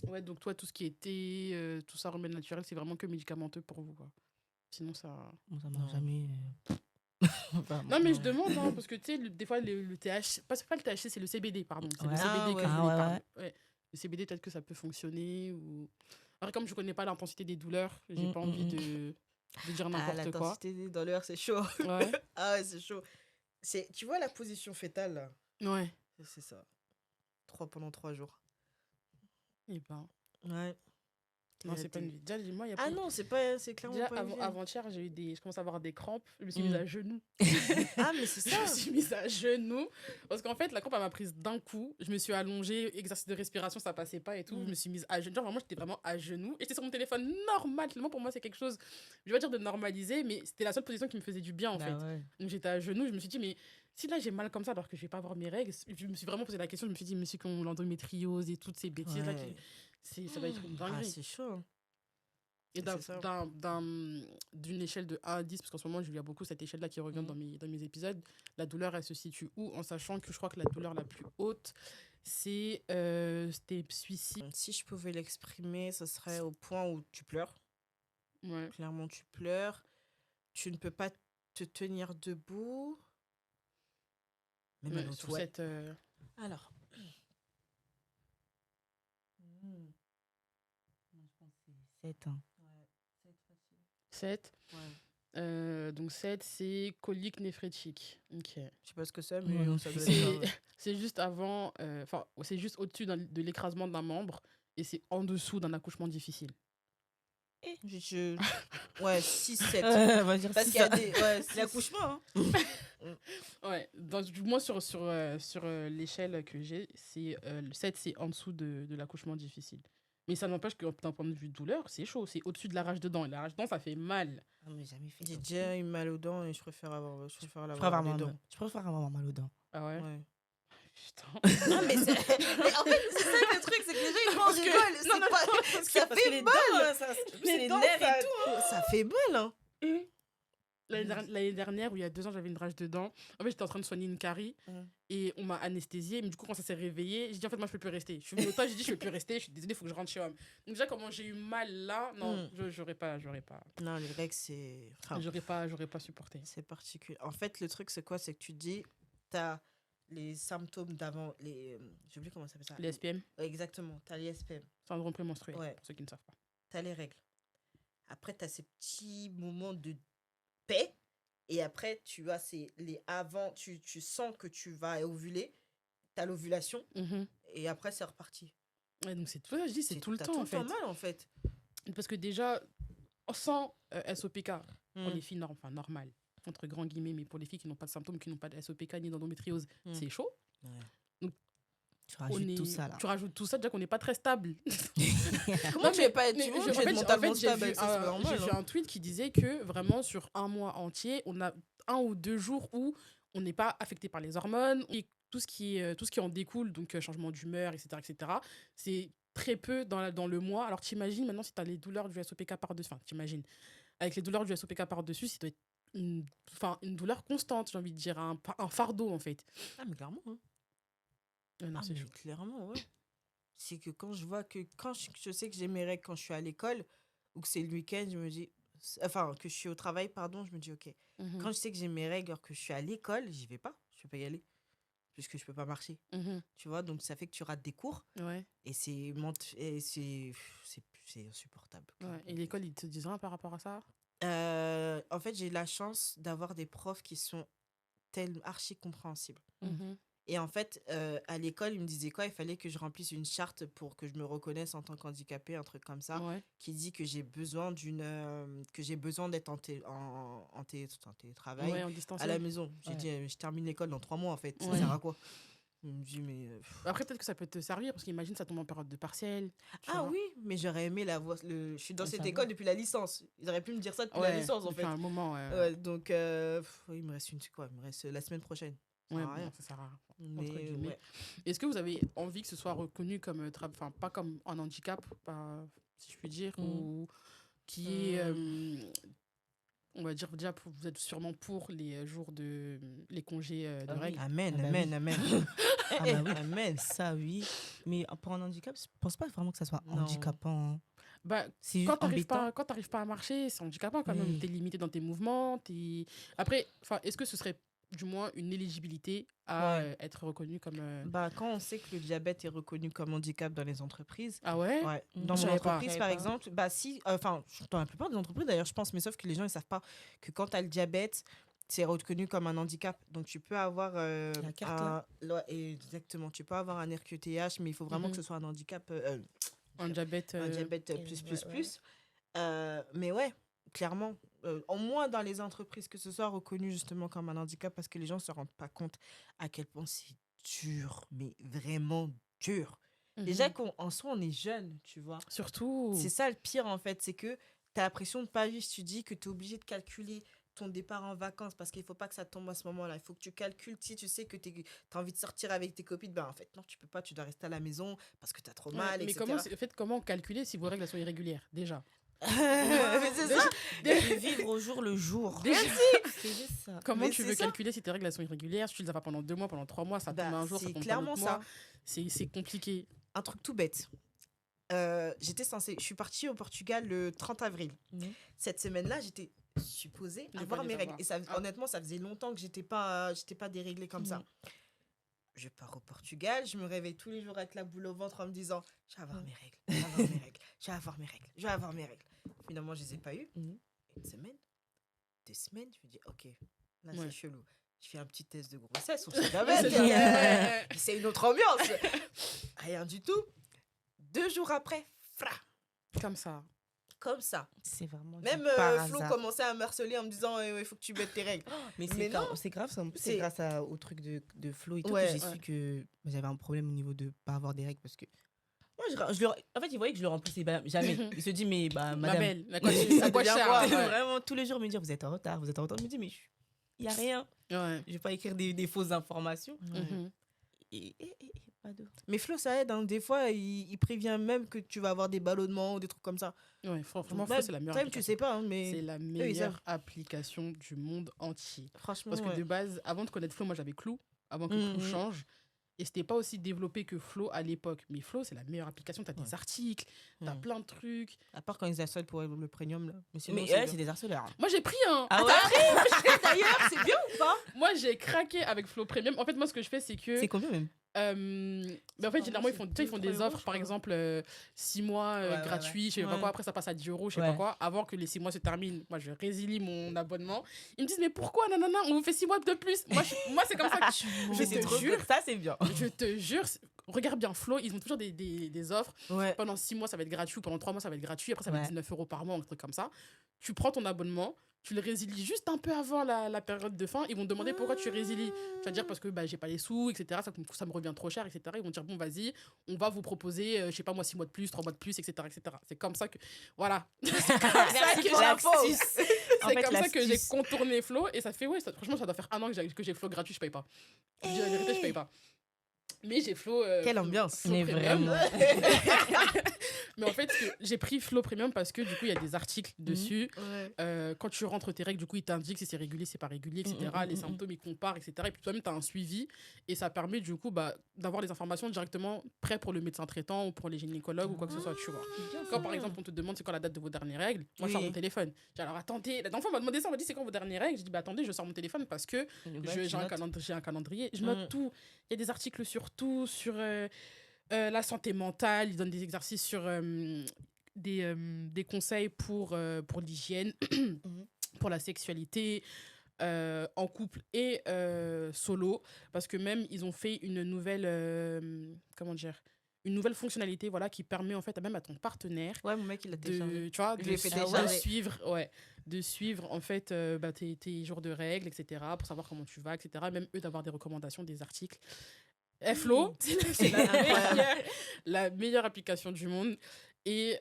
Ouais, donc toi, tout ce qui était, tout ça, remède naturel, c'est vraiment que médicamenteux pour vous, quoi. Sinon, ça... Bon, ça m'a Non. jamais... Enfin, Non, mais je Ouais. demande, hein, parce que tu sais, des fois, le THC, pas le THC, c'est le CBD, pardon. C'est Ouais. le CBD Ah, que ouais. je Ah, voulais ouais, parler. Ouais. Le CBD, peut-être que ça peut fonctionner. Ou... Après, comme je connais pas l'intensité des douleurs, j'ai pas envie de dire Ah, n'importe quoi. l'intensité des douleurs, c'est chaud. Ouais. Ah ouais, c'est chaud. Tu vois la position fétale, là? Ouais. C'est ça. Pendant 3 jours. Et ben, Ouais. non, c'est pas une vie. Déjà, moi, il y a Ah plus- non, c'est clairement Déjà, pas une vie. avant-hier, je commence à avoir des crampes. Je me suis mise à genoux. Ah, mais c'est Je ça. me suis mise à genoux. Parce qu'en fait, la crampe, elle m'a prise d'un coup. Je me suis allongée, exercice de respiration, ça passait pas et tout. Je me suis mise à genoux. Genre, vraiment, j'étais vraiment à genoux. Et j'étais sur mon téléphone normal. Tellement pour moi, c'est quelque chose, je vais pas dire de normaliser, mais c'était la seule position qui me faisait du bien, en fait. Bah ouais. Donc, j'étais à genoux. Je me suis dit, mais si là, j'ai mal comme ça alors que je vais pas avoir mes règles, je me suis vraiment posé la question. Je me suis dit, monsieur, qui ont l'endométriose et toutes ces bêtises là, Ouais. ça va être une Ah, dinguerie. c'est chaud. Hein. Et c'est ça. d'une échelle de 1 à 10, parce qu'en ce moment, il y a beaucoup cette échelle-là qui revient dans mes épisodes, la douleur, elle se situe où? En sachant que je crois que la douleur la plus haute, c'était suicide. Si je pouvais l'exprimer, ce serait au point où tu pleures. Ouais. Clairement, tu pleures. Tu ne peux pas te tenir debout. Même Ouais, à l'autre, sur ouais. cette... Alors. Je pense que c'est 7 ans. 7. Ouais. Donc 7, c'est colique néphrétique. Ok. Je sais pas ce que c'est, Moi mais non ça plus. doit être ça. C'est juste avant... Enfin, c'est juste au-dessus de l'écrasement d'un membre et c'est en dessous d'un accouchement difficile. Ouais, 6-7. On va dire Parce six, qu'il y a ça. des. Ouais, l'accouchement. Hein. Ouais, du moins sur l'échelle que j'ai, le 7, c'est en dessous de l'accouchement difficile. Mais ça n'empêche que d'un point de vue douleur, c'est chaud, c'est au-dessus de la rage de dents. Et la rage de dents, ça fait mal. Ah, mais jamais fait J'ai ça. déjà eu mal aux dents et je préfère Je préfère l'avoir avoir des mal. dents. Je préfère avoir mal aux dents. Ah ouais, Ouais. Putain. Ah, mais, mais en fait, c'est ça le truc, c'est que les gens, ils Parce en que- rigolent. non, non, C'est pas... parce que- Ça Parce que fait les mal. dents, hein, c'est Les les dents, nerfs ça- et tout. Ça fait mal, hein. L'année dernière, ou il y a 2 ans, j'avais une rage de dents. En fait, j'étais en train de soigner une carie et on m'a anesthésiée. Mais du coup, quand ça s'est réveillé, j'ai dit en fait, moi, je peux plus rester. Je suis venue au tas, j'ai dit, je peux plus rester. Je suis désolée, il faut que je rentre chez moi. Donc, déjà, comment j'ai eu mal là, non, j'aurais pas Non, les règles, c'est. Enfin, j'aurais pas supporté. c'est particulier. En fait, le truc, c'est quoi? C'est que tu dis, t'as les symptômes d'avant. J'ai oublié comment ça s'appelle ça. Les SPM, Ouais, exactement. T'as les SPM. syndrome prémenstruel, Ouais. pour ceux qui ne savent pas. T'as les règles. Après, t'as ces petits moments de paix. Et après, tu as les avant. Tu sens que tu vas ovuler. T'as l'ovulation. Et après, c'est reparti. Ouais, donc, c'est tout ça, je dis, c'est tout le T'as temps, en fait. mal, en fait. Parce que déjà, sans SOPK, pour Mm. les filles normales, entre grands guillemets, mais pour les filles qui n'ont pas de symptômes, qui n'ont pas de SOPK ni d'endométriose, Mm. c'est chaud. Ouais. Donc, Tu rajoutes tout ça, là. Tu rajoutes tout ça, déjà qu'on n'est pas très stable. Comment Non, tu es pas mais tu vois, en tu es fait, mentalement j'ai stable vu, avec ça, c'est normal. j'ai vu un tweet qui disait que vraiment sur un mois entier, on a 1 ou 2 jours où on n'est pas affecté par les hormones et tout ce qui en découle, donc changement d'humeur, etc., c'est très peu dans le mois. Alors t'imagines maintenant si tu as les douleurs du SOPK par-dessus, enfin t'imagines, avec les douleurs du SOPK par-dessus, ça doit être une douleur constante, j'ai envie de dire, un fardeau en fait. Ah, mais clairement. Hein. Non, Ah, c'est mais chaud. clairement, ouais. C'est que quand je vois que quand je sais que j'ai mes règles quand je suis à l'école ou que c'est le week-end, je me dis enfin que je suis au travail, pardon, je me dis OK. Mhm, Quand je sais que j'ai mes règles alors que je suis à l'école, j'y vais pas, je vais pas y aller puisque je peux pas marcher. mhm. Tu vois, donc ça fait que tu rates des cours Ouais, et c'est insupportable. ouais. Et l'école, ils te disent rien par rapport à ça? En fait, j'ai la chance d'avoir des profs qui sont archi compréhensibles. Mhm. Et en fait, à l'école, ils me disaient quoi? Il fallait que je remplisse une charte pour que je me reconnaisse en tant qu'handicapé, un truc comme ça, Ouais. qui dit que j'ai besoin d'être en télétravail Ouais, en à distanciel. la maison. J'ai Ouais. dit, je termine l'école dans 3 mois, en fait. Ça Ouais. sert à quoi? Il me dit, mais... Après, peut-être que ça peut te servir parce qu'imagine, ça tombe en période de partiel. Tu Ah vois. oui, mais j'aurais aimé je suis dans Le cette savoir. école depuis la licence. Ils auraient pu me dire ça depuis la Ouais, licence, en depuis fait. un moment, ouais. Ouais, donc, il me reste il me reste la semaine prochaine. Ça Ouais, sert à bon, rien. ça sert à rien. Mais guillemets. ouais. Est-ce que vous avez envie que ce soit reconnu comme, enfin, pas comme un handicap, pas, si je puis dire, ou qui est, on va dire, déjà, vous êtes sûrement pour les jours les congés de Ah oui. règles. Amen, Ah bah amen, oui. amen. Ah bah oui. Amen. Ça, oui. Mais pour un handicap, je pense pas vraiment que ça soit Non. handicapant. Hein. Bah, C'est quand juste embêtant. t'arrives pas à marcher, c'est handicapant quand même. Oui. T'es limité dans tes mouvements. Après, est-ce que ce serait du moins une éligibilité à Ouais. être reconnu comme... Bah, quand on sait que le diabète est reconnu comme handicap dans les entreprises, Ah ouais? ouais. Mm. Dans Je mon savais pas. entreprise, Je par savais pas. exemple, bah si, enfin, dans la plupart des entreprises d'ailleurs, je pense, mais sauf que les gens ils savent pas que quand tu as le diabète, c'est reconnu comme un handicap. Donc tu peux avoir La carte, là. exactement, tu peux avoir un RQTH, mais il faut vraiment Mhm. que ce soit un handicap, Un diabète... un diabète ouais, plus. Mais ouais, clairement, au moins dans les entreprises, que ce soit reconnu justement comme un handicap parce que les gens ne se rendent pas compte à quel point c'est dur, mais vraiment dur. Mhm. Déjà qu'en soi, on est jeune, tu vois. Surtout... C'est ça le pire en fait, c'est que tu as l'impression de pas vivre. Tu dis que tu es obligé de calculer ton départ en vacances parce qu'il faut pas que ça tombe à ce moment-là. Il faut que tu calcules, si tu sais que tu as envie de sortir avec tes copines, ben en fait, non, tu peux pas, tu dois rester à la maison parce que tu as trop Ouais, mal, mais etc. comment calculer si vos règles elles sont irrégulières, déjà? Mais c'est ça. De vivre au jour le jour. Déjà, C'est juste ça. comment Mais tu c'est veux ça. calculer si tes règles elles sont irrégulières, si tu les as pas pendant 2 mois, pendant 3 mois, ça tombe Bah, un jour, ça c'est tombe pas clairement l'autre ça. mois. C'est compliqué. Un truc tout bête. Je suis partie au Portugal le 30 avril. Mhm. Cette semaine-là, j'étais supposée Ne avoir pas les mes règles. avoir. Et ça, Ah. honnêtement, ça faisait longtemps que j'étais pas déréglée comme ça. Mhm. Je pars au Portugal, je me réveille tous les jours avec la boule au ventre en me disant je vais avoir Mhm. mes règles, je vais avoir mes règles, je vais avoir mes règles, je vais avoir mes règles. Finalement, je les ai pas eues. Mhm. Une semaine, 2 semaines, je me dis ok, là Ouais. c'est chelou. Je fais un petit test de grossesse, on sait jamais. C'est jamais. C'est une autre ambiance. Rien du tout. 2 jours après, fra, Comme ça. comme ça. C'est vraiment du Même par Flo hasard. commençait à me harceler en me disant il faut que tu mettes tes règles. Mais Mais c'est grave, ça. En plus, c'est- c'est grâce au truc de Flo et tout Ouais. que j'ai Ouais. su que j'avais un problème au niveau de pas avoir des règles parce que moi, en fait, il voyait que je le remplissais jamais. Il se dit, mais bah, Ma madame, belle, à quoi tu à quoi je devient sers, quoi? ouais. vraiment tous les jours me dire, vous êtes en retard, vous êtes en retard. Je me dis, mais il n'y a rien. Ouais. Je vais pas écrire des fausses informations. Mhm. Et pas de. Mais Flo, ça aide. Hein. Des fois, il prévient même que tu vas avoir des ballonnements ou des trucs comme ça. Ouais, franchement, Même- c'est la meilleure Toi-même, tu sais pas, hein, C'est mais la savent. meilleure application du monde entier. franchement, Parce que ouais. de base, avant de connaître Flo, moi j'avais Clou, avant que Clou Mhm. change. Et c'était pas aussi développé que Flo à l'époque. Mais Flo, c'est la meilleure application. T'as des Ouais. articles, t'as Mhm. plein de trucs. À part quand ils harcèlent pour le premium, là. Mais sinon, Mais c'est ouais, bien. c'est des harceleurs. Moi j'ai pris un. Ah ouais. D'ailleurs, c'est bien ou pas? Moi j'ai craqué avec Flo Premium. En fait, moi ce que je fais, c'est que. C'est combien même Mais en fait, Pardon, généralement, ils c'est font, tu sais, ils font 2-3 des euros, offres, je par crois. exemple, 6 mois Ouais, ouais, gratuits, je sais pas Ouais. quoi. Après, ça passe à 10 euros, je sais Ouais. pas quoi. Avant que les 6 mois se terminent, moi, je résilie mon abonnement. Ils me disent, mais pourquoi, nanana, on vous fait 6 mois de plus? Moi, c'est comme ça que Mais je c'est te trop jure. Ça, c'est bien. Je te jure, regarde bien, Flow, ils ont toujours des offres. Ouais. Pendant 6 mois, ça va être gratuit, ou pendant 3 mois, ça va être gratuit. Après, ça va être Ouais. 19 € par mois, un truc comme ça. Tu prends ton abonnement, tu le résilies juste un peu avant la période de fin. Ils vont te demander pourquoi tu résilies. Tu vas dire parce que j'ai pas les sous, etc. Ça me revient trop cher, etc. Ils vont dire bon, vas-y, on va vous proposer, je sais pas moi, 6 mois de plus, 3 mois de plus, etc. etc. C'est comme ça que. Voilà. C'est comme ça que pour l'info. c'est comme ça que j'ai contourné Flow. Et ça fait, franchement, ça doit faire 1 an que j'ai Flow gratuit, je paye pas. Je dis la vérité, je paye pas. Mais j'ai Flow. Quelle ambiance. Flow Mais Premium. vraiment. Mais en fait, j'ai pris Flow Premium parce que du coup, il y a des articles dessus. Ouais. Quand tu rentres tes règles, du coup, ils t'indiquent si c'est régulier, c'est pas régulier, etc. Les symptômes, ils comparent, etc. Et puis toi-même, tu as un suivi. Et ça permet, du coup, d'avoir les informations directement prêtes pour le médecin traitant ou pour les gynécologues ou quoi que ce soit, tu vois. Quand, par exemple, on te demande c'est quand la date de vos dernières règles, moi, je sors mon téléphone. J'ai alors, attendez, la dernière fois, on m'a demandé ça, on m'a dit c'est quand vos dernières règles. J'ai dit, attendez, je sors mon téléphone parce que j'ai un calendrier. Je note tout. Il y a des articles sur tout, sur la santé mentale. Ils donnent des exercices sur des conseils pour l'hygiène, pour la sexualité, en couple et solo. Parce que même, ils ont fait une nouvelle... une nouvelle fonctionnalité, voilà, qui permet en fait même à ton partenaire Ouais, mon mec, il a téléchargé. tu vois, Je l'ai fait de télécharger. suivre en fait tes jours de règles, etc., pour savoir comment tu vas, etc. Même eux d'avoir des recommandations, des articles. Flow, c'est la meilleure application du monde. Et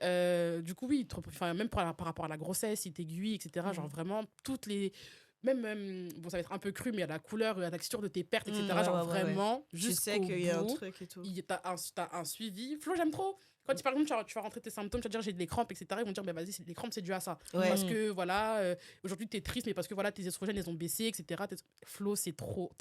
du coup, oui, même par rapport à la grossesse, il t'aiguille, etc. Genre vraiment, toutes les... Même, bon, ça va être un peu cru, mais il y a la couleur, la texture de tes pertes, etc. Genre vraiment, Tu sais qu'il y a un truc et tout. T'as un suivi. Flo, j'aime trop. Quand par exemple, tu vas rentrer tes symptômes, tu vas dire j'ai des crampes, etc. Ils vont dire, vas-y, les crampes, c'est dû à ça. Ouais. Parce que voilà, aujourd'hui, t'es triste, mais parce que voilà, tes estrogènes, ils ont baissé, etc. Flo, c'est trop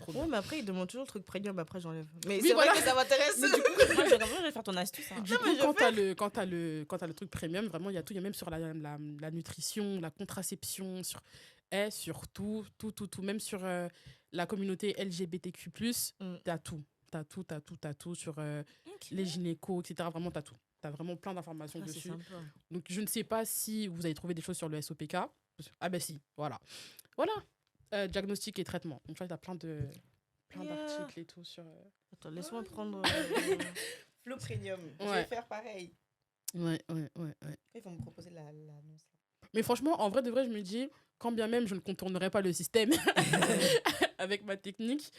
bien. Ouais, mais après, ils demandent toujours le truc premium, après, j'enlève. Mais Oui, c'est voilà. vrai que ça m'intéresse. Moi, je vais faire ton astuce. Hein. Du coup, quand t'as le truc premium, vraiment, il y a tout. Il y a même sur la nutrition, la contraception, sur tout. Même sur la communauté LGBTQ+, t'as tout. T'as tout sur les gynécos, etc. Vraiment, t'as tout. T'as vraiment plein d'informations dessus. Donc, je ne sais pas si vous avez trouvé des choses sur le SOPK. Ah ben si, voilà. Diagnostic et traitement. Donc, tu vois, t'as plein d'articles et tout sur... Attends, laisse-moi prendre Flow Premium. Je Ouais. vais faire pareil. Ouais. Ils vont me proposer l'annonce. Mais franchement, en vrai de vrai, je me dis, quand bien même je ne contournerai pas le système avec ma technique,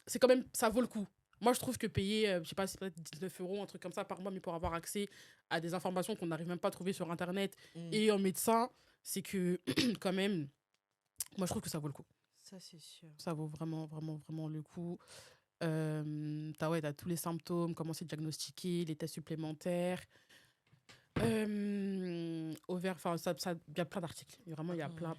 c'est quand même, ça vaut le coup. Moi, je trouve que payer, je sais pas, c'est peut-être 19 €, un truc comme ça par mois, mais pour avoir accès à des informations qu'on n'arrive même pas à trouver sur Internet et en médecin, c'est que quand même, moi, je trouve que ça vaut le coup. Ça, c'est sûr. Ça vaut vraiment, vraiment, vraiment le coup. T'as tous les symptômes, comment c'est diagnostiqué, les tests supplémentaires. Ovaire, enfin, il y a plein d'articles. Vraiment, il y a plein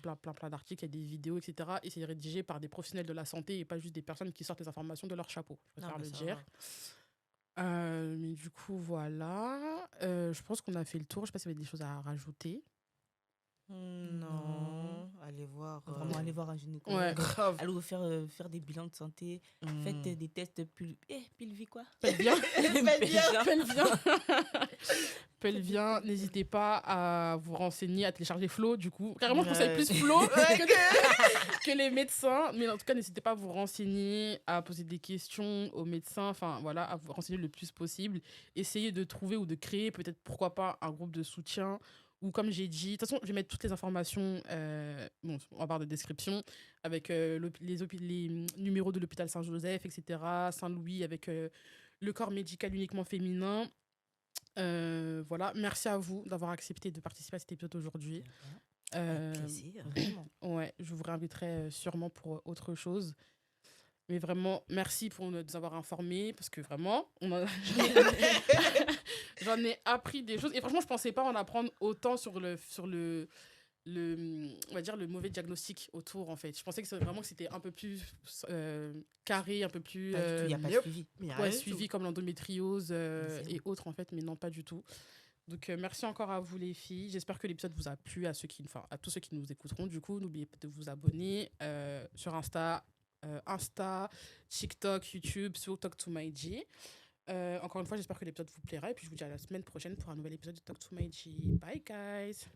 d'articles, il y a des vidéos, etc. Et c'est rédigé par des professionnels de la santé et pas juste des personnes qui sortent les informations de leur chapeau. Je préfère le dire. Mais du coup, voilà. Je pense qu'on a fait le tour. Je sais pas s'il y avait des choses à rajouter. Non. Allez voir. Vraiment, allez voir un gynécologue. Ouais. Grave. Allez vous faire des bilans de santé. Faites des tests pelviques, quoi. Pelvien. Pelvien. Pelvien. N'hésitez pas à vous renseigner, à télécharger Flow, du coup. Carrément, je conseille Ouais. plus Flow que les médecins. Mais en tout cas, n'hésitez pas à vous renseigner, à poser des questions aux médecins. Enfin, voilà, à vous renseigner le plus possible. Essayez de trouver ou de créer, peut-être, pourquoi pas, un groupe de soutien. Ou comme j'ai dit, de toute façon, je vais mettre toutes les informations en barre de description, avec les numéros de l'hôpital Saint-Joseph, etc., Saint-Louis, avec le corps médical uniquement féminin. Voilà, merci à vous d'avoir accepté de participer à cet épisode aujourd'hui. Avec plaisir, vraiment. Ouais, je vous réinviterai sûrement pour autre chose. Mais vraiment, merci pour nous avoir informés, parce que vraiment, j'en ai appris des choses. Et franchement, je pensais pas en apprendre autant sur le on va dire le mauvais diagnostic autour, en fait. Je pensais que c'était un peu plus carré, un peu plus Il n'y a pas de suivi. suivi comme l'endométriose et autres, en fait, mais non, pas du tout. Donc, merci encore à vous, les filles. J'espère que l'épisode vous a plu, à tous ceux qui nous écouteront. Du coup, n'oubliez pas de vous abonner sur Insta, TikTok, YouTube, sur Talk to My G. Encore une fois, j'espère que l'épisode vous plaira. Et puis, je vous dis à la semaine prochaine pour un nouvel épisode de Talk to My G. Bye, guys!